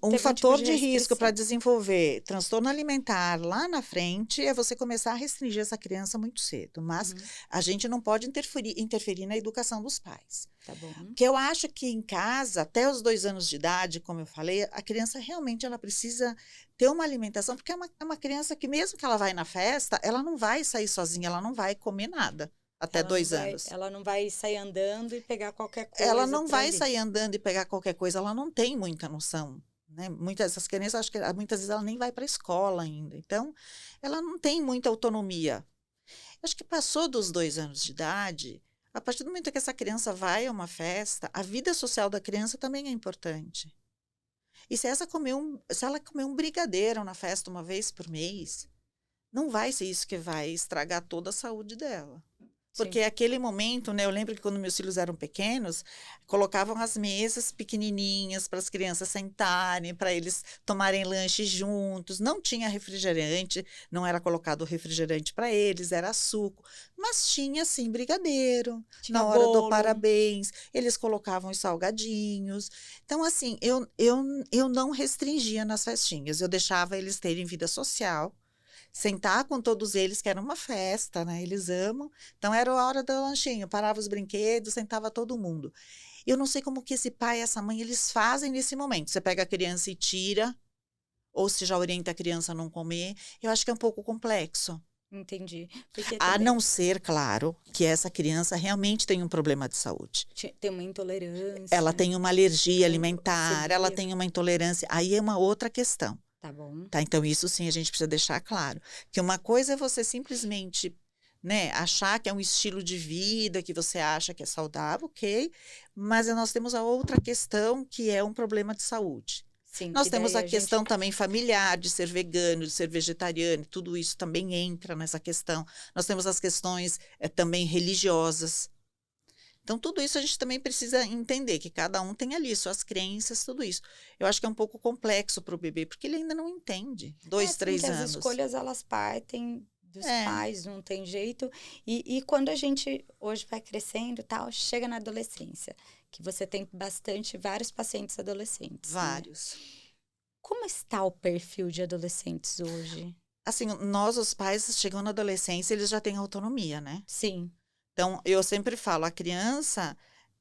Um fator de risco para restrição. desenvolver transtorno alimentar lá na frente é você começar a restringir essa criança muito cedo. Mas a gente não pode interferir na educação dos pais. Tá bom. Porque eu acho que em casa, até os 2 anos de idade, como eu falei, a criança realmente ela precisa ter uma alimentação, porque é uma criança que mesmo que ela vai na festa, ela não vai sair sozinha, ela não vai comer nada. Até 2 anos. Ela não vai sair andando e pegar qualquer coisa. Ela não vai ali. sair andando e pegar qualquer coisa, ela não tem muita noção. Né? Muitas dessas crianças, acho que muitas vezes ela nem vai para a escola ainda. Então, ela não tem muita autonomia. Acho que passou dos 2 anos de idade, a partir do momento que essa criança vai a uma festa, a vida social da criança também é importante. E se ela comer um brigadeiro na festa uma vez por mês, não vai ser isso que vai estragar toda a saúde dela. Porque aquele momento, né? Eu lembro que quando meus filhos eram pequenos, colocavam as mesas pequenininhas para as crianças sentarem, para eles tomarem lanche juntos. Não tinha refrigerante, não era colocado refrigerante para eles, era suco. Mas tinha, sim, brigadeiro. Tinha na hora bolo. do parabéns, eles colocavam os salgadinhos. Então, assim, eu não restringia nas festinhas. Eu deixava eles terem vida social. Sentar com todos eles, que era uma festa, né? Eles amam. Então, era a hora do lanchinho. Parava os brinquedos, sentava todo mundo. Eu não sei como que esse pai e essa mãe, eles fazem nesse momento. Você pega a criança e tira, ou se já orienta a criança a não comer. Eu acho que é um pouco complexo. Entendi. Porque A também não ser, claro, que essa criança realmente tem um problema de saúde. tem uma intolerância. Ela tem uma alergia alimentar, celíaca. ela tem uma intolerância. Aí é uma outra questão. Tá bom. Tá, então, isso sim a gente precisa deixar claro. Que uma coisa é você simplesmente, né, achar que é um estilo de vida, que você acha que é saudável, ok? Mas nós temos a outra questão, que é um problema de saúde. Sim, Nós que temos daí a questão também familiar, de ser vegano, de ser vegetariano, tudo isso também entra nessa questão. Nós temos as questões também religiosas. Então, tudo isso a gente também precisa entender, que cada um tem ali suas crenças, tudo isso. Eu acho que é um pouco complexo para o bebê, porque ele ainda não entende. 2, 3 anos. As escolhas, elas partem dos pais, não tem jeito. E quando a gente hoje vai crescendo e tal, chega na adolescência, que você tem vários pacientes adolescentes. Vários. Né? Como está o perfil de adolescentes hoje? Assim, nós, os pais, chegando na adolescência, eles já têm autonomia, né? Sim. Então, eu sempre falo, a criança,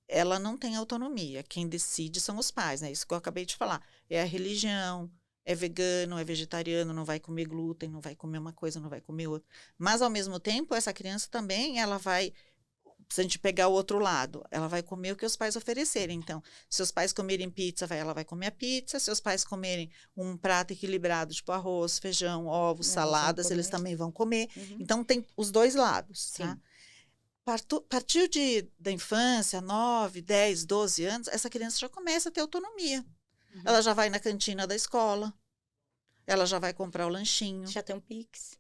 ela não tem autonomia. Quem decide são os pais, né? Isso que eu acabei de falar. É a religião, é vegano, é vegetariano, não vai comer glúten, não vai comer uma coisa, não vai comer outra. Mas, ao mesmo tempo, essa criança também, ela vai, se a gente pegar o outro lado, ela vai comer o que os pais oferecerem. Então, se os pais comerem pizza, ela vai comer a pizza. Se os pais comerem um prato equilibrado, tipo arroz, feijão, ovos, saladas, eles também vão comer. Então, tem os 2 lados, tá? Partiu da infância, 9, 10, 12 anos, essa criança já começa a ter autonomia. Ela já vai na cantina da escola, ela já vai comprar o lanchinho. Já tem um Pix.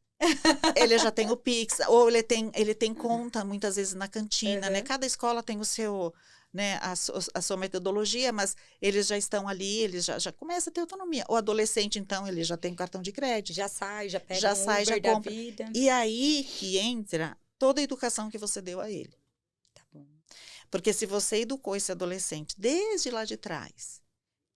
Ele já tem o Pix, ou ele tem conta, muitas vezes, na cantina, né? Cada escola tem o seu, né, a sua metodologia, mas eles já estão ali, eles já começam a ter autonomia. O adolescente, então, ele já tem cartão de crédito. Já sai, já pega já um sai, Uber já da compra. vida. E aí que entra toda a educação que você deu a ele. Tá bom. Porque se você educou esse adolescente desde lá de trás,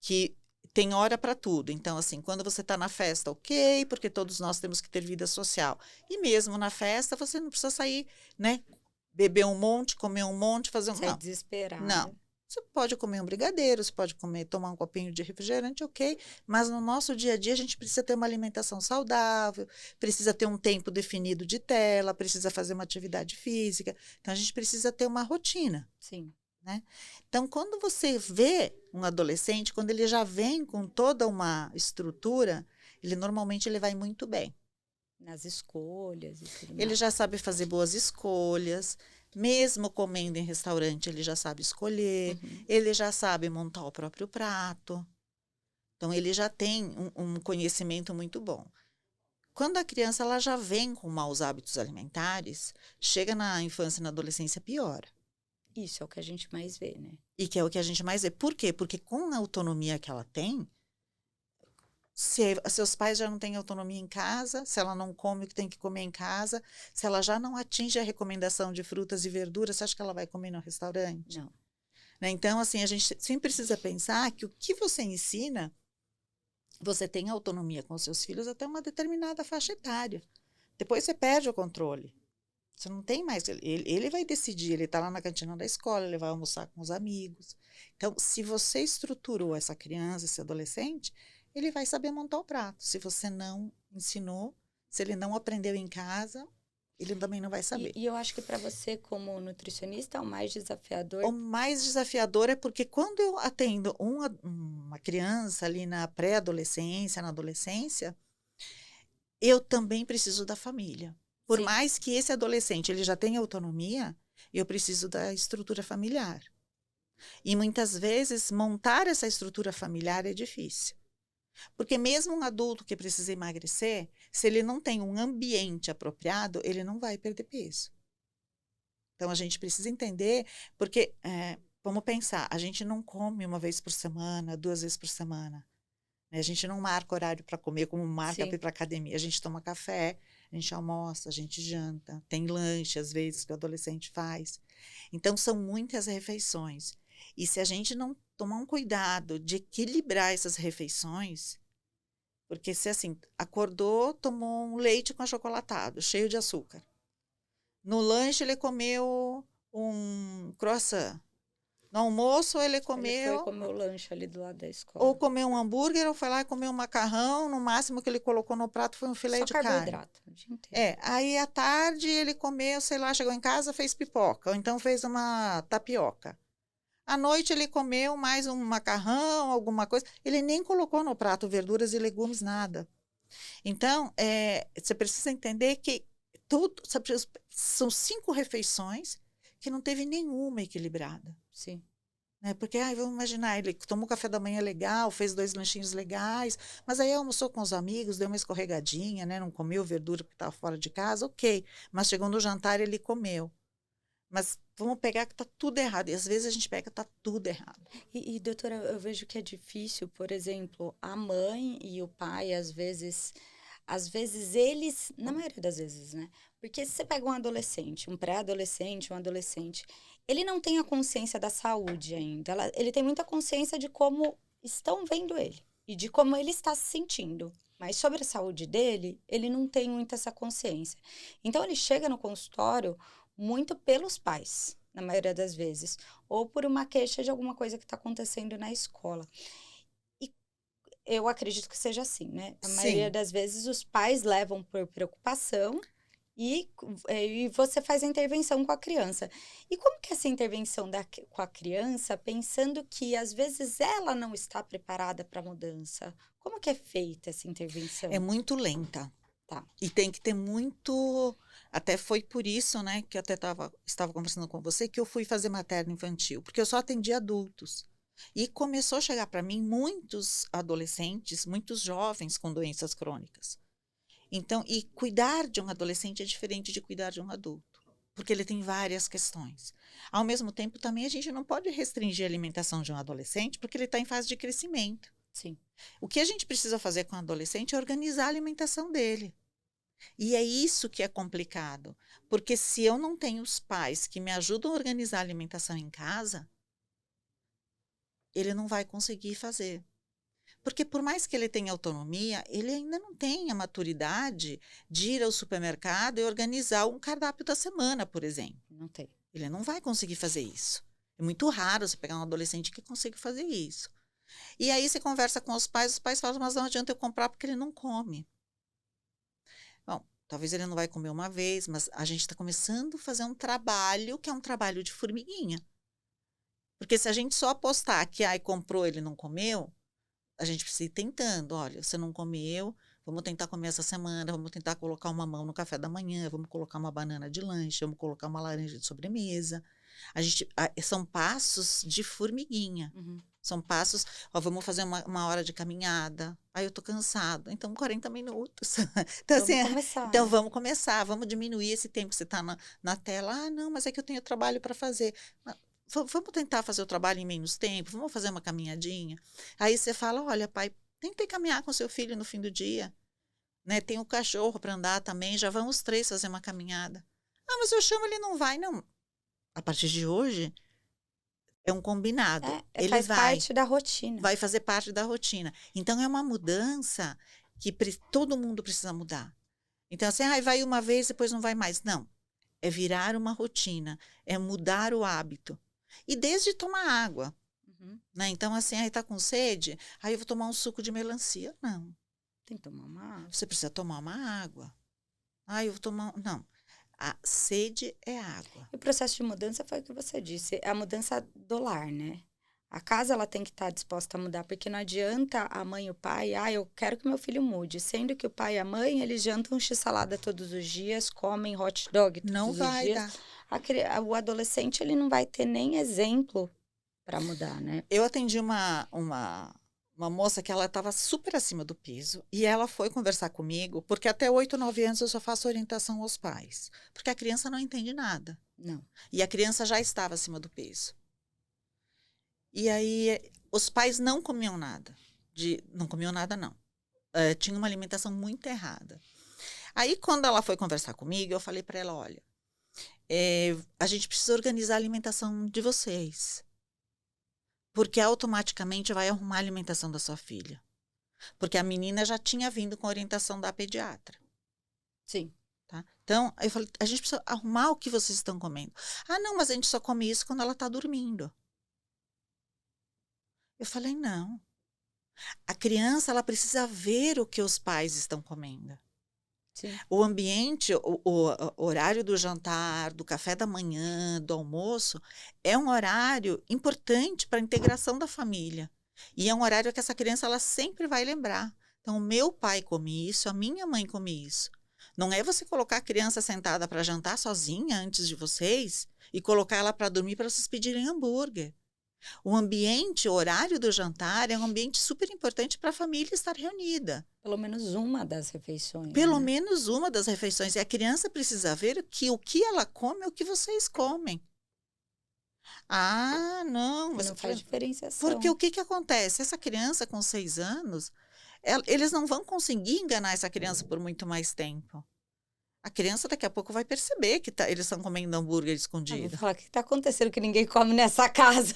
que tem hora para tudo. Então, assim, quando você está na festa, ok, porque todos nós temos que ter vida social. E mesmo na festa, você não precisa sair, né? Beber um monte, comer um monte, fazer um. Você é Não, não. desesperada. Você pode comer um brigadeiro, você pode comer, tomar um copinho de refrigerante, ok. Mas no nosso dia a dia, a gente precisa ter uma alimentação saudável, precisa ter um tempo definido de tela, precisa fazer uma atividade física. Então, a gente precisa ter uma rotina. Sim. Né? Então, quando você vê um adolescente, quando ele já vem com toda uma estrutura, normalmente ele vai muito bem. Nas escolhas e tudo Ele mais. já sabe fazer boas escolhas, mesmo comendo em restaurante, ele já sabe escolher, ele já sabe montar o próprio prato. Então, ele já tem um conhecimento muito bom. Quando a criança ela já vem com maus hábitos alimentares, chega na infância e na adolescência, piora. Isso é o que a gente mais vê, né? E que é o que a gente mais vê. Por quê? Porque com a autonomia que ela tem, se seus pais já não têm autonomia em casa, se ela não come o que tem que comer em casa, se ela já não atinge a recomendação de frutas e verduras, você acha que ela vai comer no restaurante? Não. Né? Então, assim, a gente sempre precisa pensar que o que você ensina, você tem autonomia com os seus filhos até uma determinada faixa etária. Depois você perde o controle. Você não tem mais. Ele vai decidir, ele está lá na cantina da escola, ele vai almoçar com os amigos. Então, se você estruturou essa criança, esse adolescente, ele vai saber montar o prato. Se você não ensinou, se ele não aprendeu em casa, ele também não vai saber. E eu acho que para você, como nutricionista, o mais desafiador. O mais desafiador é porque quando eu atendo uma criança ali na pré-adolescência, na adolescência, eu também preciso da família. Por Sim. mais que esse adolescente ele já tenha autonomia, eu preciso da estrutura familiar. E muitas vezes montar essa estrutura familiar é difícil. Porque mesmo um adulto que precisa emagrecer, se ele não tem um ambiente apropriado, ele não vai perder peso. Então a gente precisa entender, porque vamos pensar, a gente não come uma vez por semana, 2 vezes por semana. A gente não marca horário para comer como marca para ir para academia. A gente toma café, a gente almoça, a gente janta, tem lanche às vezes que o adolescente faz. Então são muitas refeições. E se a gente não tomar um cuidado de equilibrar essas refeições, porque se assim, acordou, tomou um leite com achocolatado, cheio de açúcar. No lanche ele comeu um croissant. No almoço ele comeu... Ele foi comer o lanche ali do lado da escola. Ou comeu um hambúrguer, ou foi lá e comeu um macarrão. No máximo que ele colocou no prato foi um filé de carne. Carboidrato o dia inteiro. Aí à tarde ele comeu, sei lá, chegou em casa, fez pipoca. Ou então fez uma tapioca. À noite ele comeu mais um macarrão, alguma coisa. Ele nem colocou no prato verduras e legumes, nada. Então, você precisa entender que são 5 refeições que não teve nenhuma equilibrada. Sim. Né? Porque, vamos imaginar, ele tomou café da manhã legal, fez 2 lanchinhos legais, mas aí almoçou com os amigos, deu uma escorregadinha, né? Não comeu verdura porque estava fora de casa, ok. Mas chegou no jantar ele comeu. Mas vamos pegar que está tudo errado. E às vezes a gente pega que está tudo errado. E, doutora, eu vejo que é difícil, por exemplo, a mãe e o pai, às vezes eles, na maioria das vezes, né? Porque se você pega um adolescente, um pré-adolescente, um adolescente, ele não tem a consciência da saúde ainda. Ele tem muita consciência de como estão vendo ele e de como ele está se sentindo. Mas sobre a saúde dele, ele não tem muita essa consciência. Então, ele chega no consultório muito pelos pais, na maioria das vezes, ou por uma queixa de alguma coisa que está acontecendo na escola. E eu acredito que seja assim, né? A maioria das vezes os pais levam por preocupação e você faz a intervenção com a criança. E como que é essa intervenção com a criança, pensando que às vezes ela não está preparada para a mudança? Como que é feita essa intervenção? É muito lenta. Tá. E tem que ter muito... Até foi por isso, né, que eu até estava conversando com você, que eu fui fazer materno infantil, porque eu só atendia adultos. E começou a chegar para mim muitos adolescentes, muitos jovens com doenças crônicas. Então, e cuidar de um adolescente é diferente de cuidar de um adulto, porque ele tem várias questões. Ao mesmo tempo, também a gente não pode restringir a alimentação de um adolescente, porque ele está em fase de crescimento. Sim. O que a gente precisa fazer com o adolescente é organizar a alimentação dele. E é isso que é complicado, porque se eu não tenho os pais que me ajudam a organizar a alimentação em casa, ele não vai conseguir fazer. Porque por mais que ele tenha autonomia, ele ainda não tem a maturidade de ir ao supermercado e organizar um cardápio da semana, por exemplo. Não tem. Ele não vai conseguir fazer isso. É muito raro você pegar um adolescente que consiga fazer isso. E aí você conversa com os pais falam, mas não adianta eu comprar porque ele não come. Bom, talvez ele não vai comer uma vez, mas a gente está começando a fazer um trabalho que é um trabalho de formiguinha. Porque se a gente só apostar que, comprou, ele não comeu, a gente precisa ir tentando. Olha, você não comeu, vamos tentar comer essa semana, vamos tentar colocar uma mamão no café da manhã, vamos colocar uma banana de lanche, vamos colocar uma laranja de sobremesa. São passos de formiguinha. Uhum. São passos, vamos fazer uma hora de caminhada. Aí eu tô cansado. Então, 40 minutos. Então, Vamos começar, então né? vamos começar, vamos diminuir esse tempo que você está na tela. Ah, não, mas é que eu tenho trabalho para fazer. Vamos tentar fazer o trabalho em menos tempo, vamos fazer uma caminhadinha. Aí você fala, olha, pai, tenta caminhar com seu filho no fim do dia. Né? Tem o cachorro para andar também, já vamos os 3 fazer uma caminhada. Ah, mas eu chamo, ele não vai. Não. A partir de hoje, é um combinado. Ele faz parte da rotina. vai fazer parte da rotina. Então, é uma mudança que todo mundo precisa mudar. Então, assim, vai uma vez, depois não vai mais. Não. É virar uma rotina, é mudar o hábito. E desde tomar água. Uhum. Né? Então, assim, aí tá com sede, aí eu vou tomar um suco de melancia. Não. Tem que tomar uma água. Você precisa tomar uma água. Eu vou tomar... Não. A sede é água. E o processo de mudança foi o que você disse, é a mudança do lar, né? A casa, ela tem que estar disposta a mudar, porque não adianta a mãe e o pai, eu quero que meu filho mude, sendo que o pai e a mãe, eles jantam x-salada todos os dias, comem hot dog todos Não os vai dias. dar. O adolescente, ele não vai ter nem exemplo para mudar, né? Eu atendi uma moça que ela estava super acima do peso e ela foi conversar comigo, porque até 8, 9 anos eu só faço orientação aos pais, porque a criança não entende nada. Não. E a criança já estava acima do peso. E aí, os pais não comiam nada. Não comiam nada, não. Tinha uma alimentação muito errada. Aí, quando ela foi conversar comigo, eu falei para ela, olha, a gente precisa organizar a alimentação de vocês. Porque automaticamente vai arrumar a alimentação da sua filha. Porque a menina já tinha vindo com a orientação da pediatra. Sim. Tá? Então, eu falei, a gente precisa arrumar o que vocês estão comendo. Ah, não, mas a gente só come isso quando ela está dormindo. Eu falei, não. A criança, ela precisa ver o que os pais estão comendo. Sim. O ambiente, o horário do jantar, do café da manhã, do almoço, é um horário importante para a integração da família. E é um horário que essa criança ela sempre vai lembrar. Então, o meu pai come isso, a minha mãe come isso. Não é você colocar a criança sentada para jantar sozinha antes de vocês e colocar ela para dormir para vocês pedirem hambúrguer. O ambiente, o horário do jantar é um ambiente super importante para a família estar reunida. Pelo menos uma das refeições. Pelo né? menos uma das refeições. E a criança precisa ver que o que ela come é o que vocês comem. Ah, não. Mas não faz diferenciação. Porque o que acontece? Essa criança com 6 anos, eles não vão conseguir enganar essa criança por muito mais tempo. A criança daqui a pouco vai perceber que eles estão comendo hambúrguer escondido. Vou falar, o que está acontecendo que ninguém come nessa casa?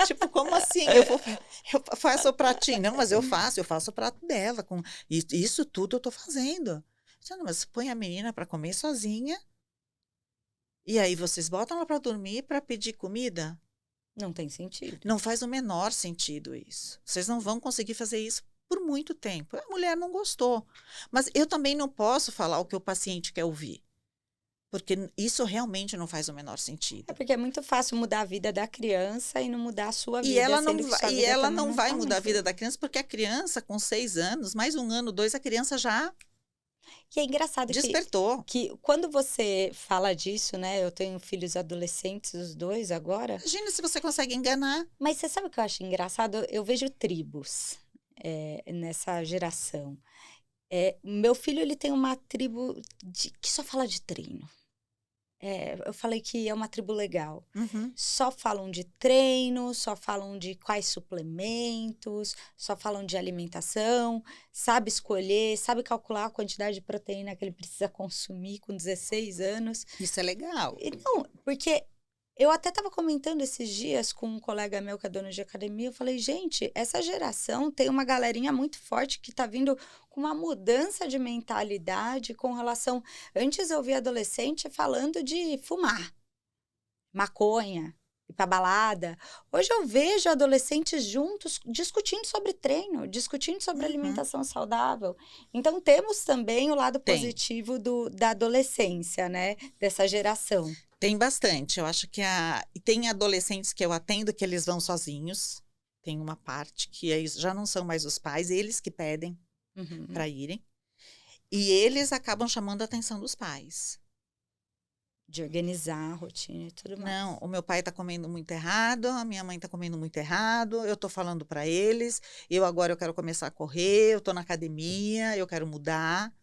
Tipo, como assim? Eu faço o pratinho. Não, mas eu faço o prato dela. Isso tudo eu estou fazendo. Não, mas põe a menina para comer sozinha. E aí vocês botam ela para dormir para pedir comida? Não tem sentido. Não faz o menor sentido isso. Vocês não vão conseguir fazer isso por muito tempo. A mulher não gostou. Mas eu também não posso falar o que o paciente quer ouvir. Porque isso realmente não faz o menor sentido. É porque é muito fácil mudar a vida da criança e não mudar a sua vida. E ela não vai mudar a vida da criança, porque a criança com 6 anos, mais 1 ano, 2, a criança já E é engraçado despertou. que quando você fala disso, né? Eu tenho filhos adolescentes, os 2 agora. Imagina se você consegue enganar. Mas você sabe o que eu acho engraçado? Eu vejo tribos nessa meu filho, ele tem uma tribo que só fala de treino. eu falei que é uma tribo legal. Uhum. Só falam de treino, só falam de quais suplementos, só falam de alimentação, sabe escolher, sabe calcular a quantidade de proteína que ele precisa consumir com 16 anos. Isso é legal. E não, porque eu até estava comentando esses dias com um colega meu que é dono de academia, eu falei, gente, essa geração tem uma galerinha muito forte que está vindo com uma mudança de mentalidade com relação. Antes eu via adolescente falando de fumar, maconha, ir pra balada. Hoje eu vejo adolescentes juntos discutindo sobre treino, discutindo sobre Uhum. alimentação saudável. Então temos também o lado Tem. positivo da adolescência, né? Dessa geração. Tem bastante. Eu acho que e tem adolescentes que eu atendo que eles vão sozinhos. Tem uma parte que já não são mais os pais, eles que pedem Uhum. para irem. E eles acabam chamando a atenção dos pais. De organizar a rotina e tudo mais. Não, o meu pai está comendo muito errado, a minha mãe está comendo muito errado, eu estou falando para eles, agora eu quero começar a correr, eu estou na academia, eu quero mudar.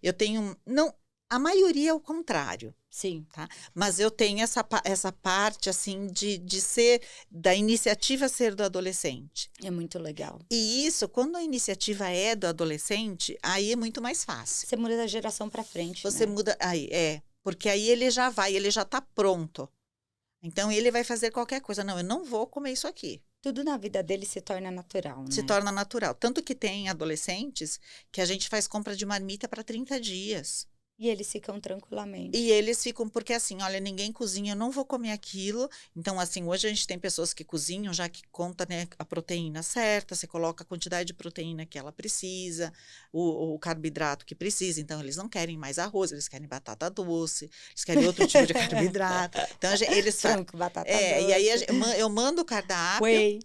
Eu tenho, não, a maioria é o contrário, Sim. tá? Mas eu tenho essa parte, assim, de ser, da iniciativa ser do adolescente. É muito legal. E isso, quando a iniciativa é do adolescente, aí é muito mais fácil. Você muda da geração para frente, Você né? muda, porque aí ele já está pronto. Então ele vai fazer qualquer coisa. Não, eu não vou comer isso aqui. Tudo na vida dele se torna natural, Se né? torna natural. Tanto que tem adolescentes que a gente faz compra de marmita para 30 dias. E eles ficam tranquilamente. E eles ficam, porque assim, olha, ninguém cozinha, eu não vou comer aquilo. Então, assim, hoje a gente tem pessoas que cozinham, já que conta, né, a proteína certa, você coloca a quantidade de proteína que ela precisa, o carboidrato que precisa. Então, eles não querem mais arroz, eles querem batata doce, eles querem outro tipo de carboidrato. Então, eles fazem. Frango, batata E aí doce, eu mando o cardápio. whey.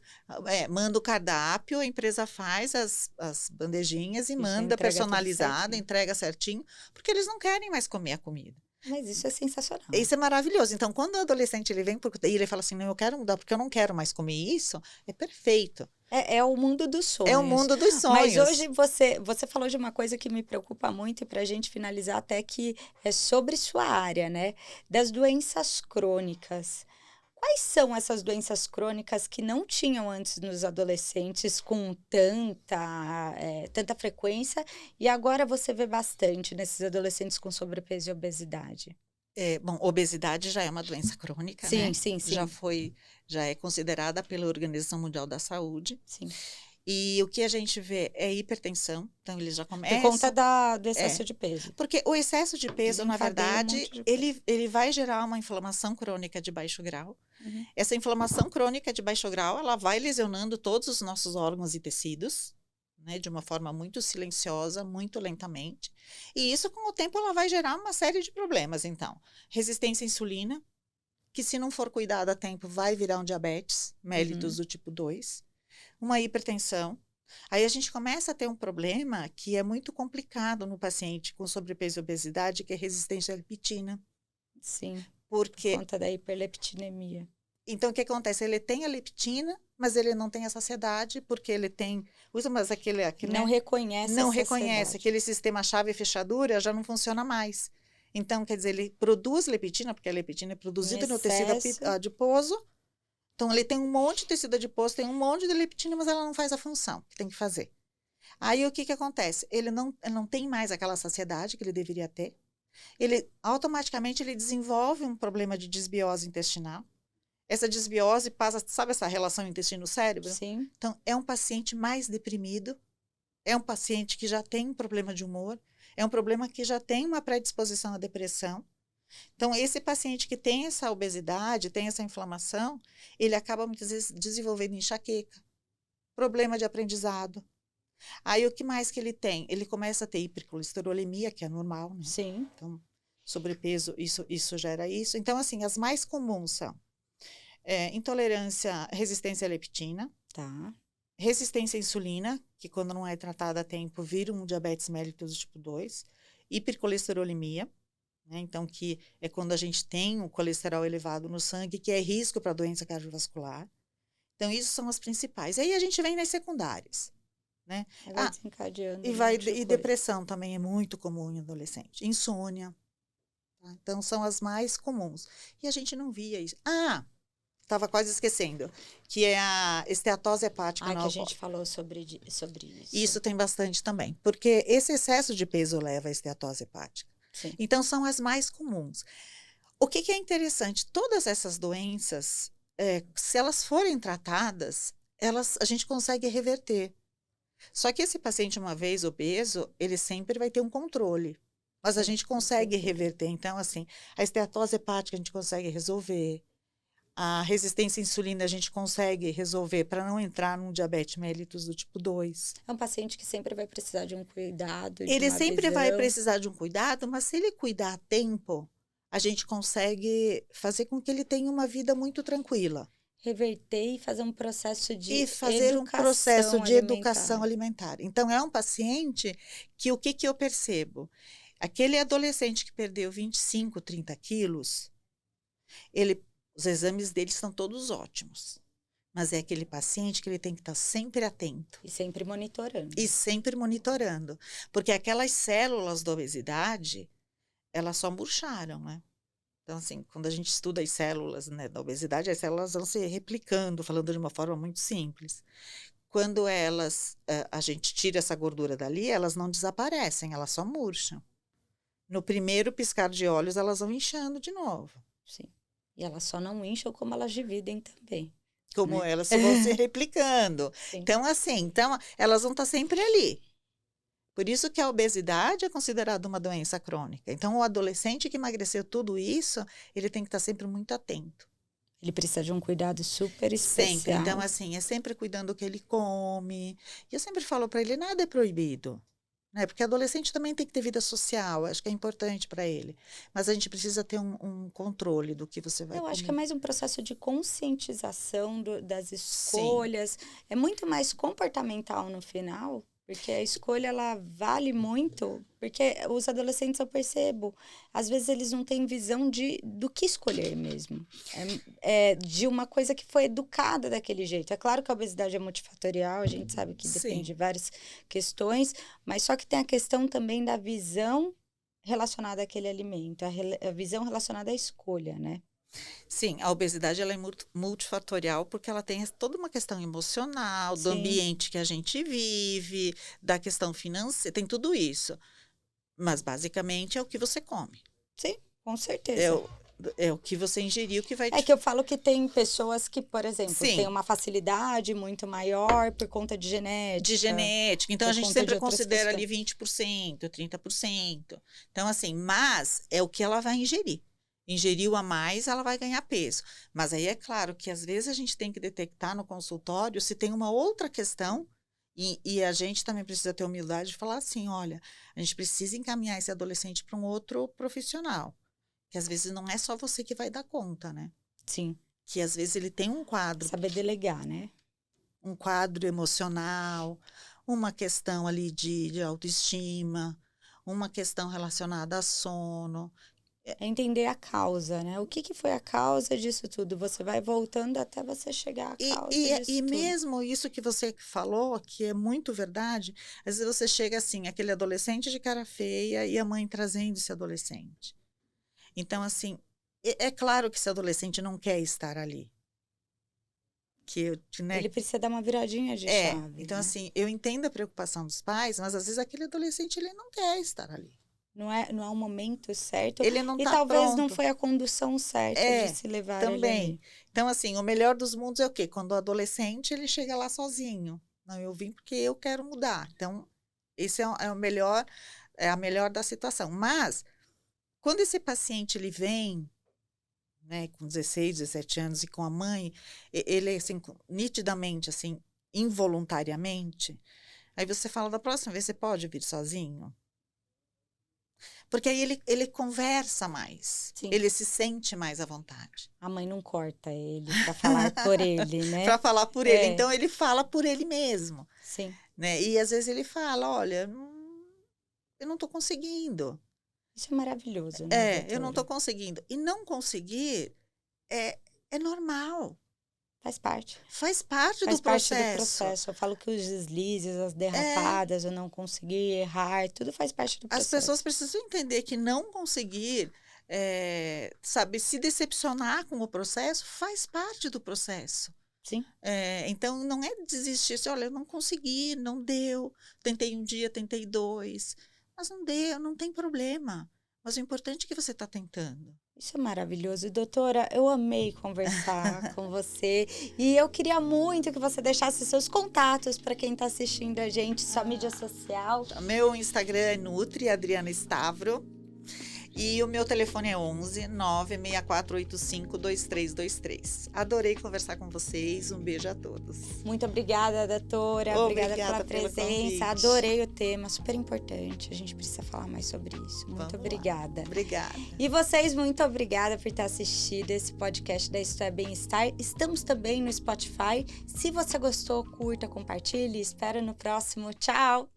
Manda o cardápio, a empresa faz as bandejinhas e E já manda entrega tudo personalizada, certinho. entrega certinho, porque eles não querem mais comer a comida. Mas isso é sensacional. Isso é maravilhoso. Então, quando o adolescente ele vem e ele fala assim, não, eu quero mudar porque eu não quero mais comer isso, é perfeito. É o mundo dos sonhos. É o mundo dos sonhos. Mas hoje você falou de uma coisa que me preocupa muito e para a gente finalizar até que é sobre sua área, né? Das doenças crônicas. Quais são essas doenças crônicas que não tinham antes nos adolescentes com tanta frequência e agora você vê bastante nesses adolescentes com sobrepeso e obesidade? Bom, obesidade já é uma doença crônica, Sim, né? sim, sim. Já é considerada pela Organização Mundial da Saúde. Sim. E o que a gente vê é hipertensão. Então, eles já Por começam. conta do excesso de peso. Porque o excesso de peso, na Desencadeia um verdade, monte de coisa. ele vai gerar uma inflamação crônica de baixo grau. Uhum. Essa inflamação crônica de baixo grau, ela vai lesionando todos os nossos órgãos e tecidos, né, de uma forma muito silenciosa, muito lentamente. E isso, com o tempo, ela vai gerar uma série de problemas. Então, resistência à insulina, que se não for cuidada a tempo, vai virar um diabetes mellitus do tipo 2. Uma hipertensão. Aí a gente começa a ter um problema que é muito complicado no paciente com sobrepeso e obesidade, que é resistência à leptina. Sim, por Porque, conta da hiperleptinemia. então, o que acontece? Ele tem a leptina, mas ele não tem a saciedade, porque ele usa, mas aquele Não né? reconhece Não a reconhece, saciedade. aquele sistema chave e fechadura já não funciona mais. Então, quer dizer, ele produz leptina, porque a leptina é produzida no tecido adiposo. Então, ele tem um monte de tecido adiposo, tem um monte de leptina, mas ela não faz a função que tem que fazer. Aí, o que acontece? Ele não tem mais aquela saciedade que ele deveria ter. Automaticamente, ele desenvolve um problema de desbiose intestinal. Essa desbiose passa, sabe essa relação intestino-cérebro? Sim. Então, é um paciente mais deprimido, é um paciente que já tem um problema de humor, é um problema que já tem uma predisposição à depressão. Então, esse paciente que tem essa obesidade, tem essa inflamação, ele acaba muitas vezes desenvolvendo enxaqueca, problema de aprendizado. Aí, o que mais que ele tem? Ele começa a ter hipercolesterolemia, que é normal, né? Sim. Então, sobrepeso, isso gera isso. Então, assim, as mais comuns são intolerância, resistência à leptina, Tá. resistência à insulina, que quando não é tratada a tempo, vira um diabetes mellitus tipo 2, hipercolesterolemia, né? Então, que é quando a gente tem o colesterol elevado no sangue, que é risco para doença cardiovascular. Então, isso são as principais. Aí a gente vem nas secundárias, né? Vai desencadeando. E depressão também é muito comum em adolescente. Insônia. Tá? Então, são as mais comuns. E a gente não via isso. Ah, estava quase esquecendo, que é a esteatose hepática Ah, no que a avó. gente falou sobre isso. Isso tem bastante também, porque esse excesso de peso leva à esteatose hepática. Sim. Então, são as mais comuns. O que é interessante, todas essas doenças, se elas forem tratadas, a gente consegue reverter. Só que esse paciente, uma vez obeso, ele sempre vai ter um controle. Mas a Sim, gente com consegue certeza. reverter. Então, assim, a esteatose hepática a gente consegue resolver. A resistência à insulina a gente consegue resolver para não entrar num diabetes mellitus do tipo 2. É um paciente que sempre vai precisar de um cuidado, de Ele uma sempre vai visão. precisar de um cuidado, mas se ele cuidar a tempo, a gente consegue fazer com que ele tenha uma vida muito tranquila. Reverter e fazer um processo E de fazer um processo educação de educação alimentar. alimentar. Então, é um paciente que o que eu percebo? Aquele adolescente que perdeu 25, 30 quilos, os exames dele são todos ótimos. Mas é aquele paciente que ele tem que estar sempre atento. E sempre monitorando. E sempre monitorando. Porque aquelas células da obesidade, elas só murcharam, né? Então, assim, quando a gente estuda as células, né, da obesidade, as células vão se replicando, falando de uma forma muito simples. Quando a gente tira essa gordura dali, elas não desaparecem, elas só murcham. No primeiro piscar de olhos, elas vão inchando de novo. Sim. E elas só não incham como elas dividem também. Como Né? elas vão se replicando. Sim. Então, assim, elas vão estar sempre ali. Por isso que a obesidade é considerada uma doença crônica. Então, o adolescente que emagreceu tudo isso, ele tem que estar sempre muito atento. Ele precisa de um cuidado super especial. Sempre. Então, assim, é sempre cuidando do que ele come. E eu sempre falo para ele, nada é proibido. Né? Porque adolescente também tem que ter vida social, acho que é importante para ele. Mas a gente precisa ter um controle do que você vai Eu comer. acho que é mais um processo de conscientização das escolhas. Sim. É muito mais comportamental no final, porque a escolha ela vale muito, porque os adolescentes eu percebo, às vezes eles não têm visão do que escolher mesmo. É de uma coisa que foi educada daquele jeito. É claro que a obesidade é multifatorial, a gente sabe que depende Sim. de várias questões, mas só que tem a questão também da visão relacionada àquele alimento, a visão relacionada à escolha, né? Sim, a obesidade ela é multifatorial porque ela tem toda uma questão emocional, do Sim. ambiente que a gente vive, da questão financeira, tem tudo isso. Mas basicamente é o que você come. Sim, com certeza. É o que você ingeriu que vai... É que eu falo que tem pessoas que, por exemplo, Sim. têm uma facilidade muito maior por conta de genética. De genética. Então, a gente sempre considera ali 20%, 30%. Então, assim, mas é o que ela vai ingerir. Ingeriu a mais, ela vai ganhar peso. Mas aí é claro que às vezes a gente tem que detectar no consultório se tem uma outra questão e a gente também precisa ter humildade de falar assim, olha, a gente precisa encaminhar esse adolescente para um outro profissional. Que às vezes não é só você que vai dar conta, né? Sim. Que às vezes ele tem um quadro. Saber delegar, né? Um quadro emocional, uma questão ali de autoestima, uma questão relacionada a sono. É entender a causa, né? O que foi a causa disso tudo? Você vai voltando até você chegar à causa disso e tudo. mesmo isso que você falou, que é muito verdade, às vezes você chega assim, aquele adolescente de cara feia e a mãe trazendo esse adolescente. Então, assim, é claro que esse adolescente não quer estar ali. Né? Ele precisa dar uma viradinha de chave. Então, né? assim, eu entendo a preocupação dos pais, mas às vezes aquele adolescente ele não quer estar ali. Não é um momento certo. Ele não e tá talvez pronto. não foi a condução certa de se levar também. ele ali. Então, assim, o melhor dos mundos é o quê? Quando o adolescente ele chega lá sozinho. Não, eu vim porque eu quero mudar. Então, esse é o melhor, é a melhor da situação. Mas, quando esse paciente ele vem, né, com 16, 17 anos e com a mãe, ele assim, nitidamente, assim, involuntariamente, aí você fala, da próxima vez você pode vir sozinho? Porque aí ele conversa mais, Sim. ele se sente mais à vontade. A mãe não corta ele para falar por ele, né? Para falar por ele. Então, ele fala por ele mesmo. Sim. Né? E às vezes ele fala, olha, eu não estou conseguindo. Isso é maravilhoso, né, doutora? Eu não estou conseguindo. E não conseguir é normal. Faz parte. Faz parte Faz do parte processo. do processo. Eu falo que os deslizes, as derrapadas, eu não conseguir errar, tudo faz parte do processo. As pessoas precisam entender que não conseguir sabe, se decepcionar com o processo faz parte do processo. Sim. Então, não é desistir, assim, olha, eu não consegui, não deu, tentei um dia, tentei 2, mas não deu, não tem problema. Mas o importante é que você está tentando. Isso é maravilhoso. Doutora, eu amei conversar com você. E eu queria muito que você deixasse seus contatos para quem está assistindo a gente, sua mídia social. Meu Instagram é Nutri Adriana Stavro. E o meu telefone é 11 96485 2323. Adorei conversar com vocês. Um beijo a todos. Muito obrigada, doutora. Obrigada pela pelo presença. convite. Adorei o tema, super importante. A gente precisa falar mais sobre isso. Muito Vamos obrigada. Lá. Obrigada. E vocês, muito obrigada por ter assistido esse podcast da Isto é Bem-Estar. Estamos também no Spotify. Se você gostou, curta, compartilhe. Espero no próximo. Tchau!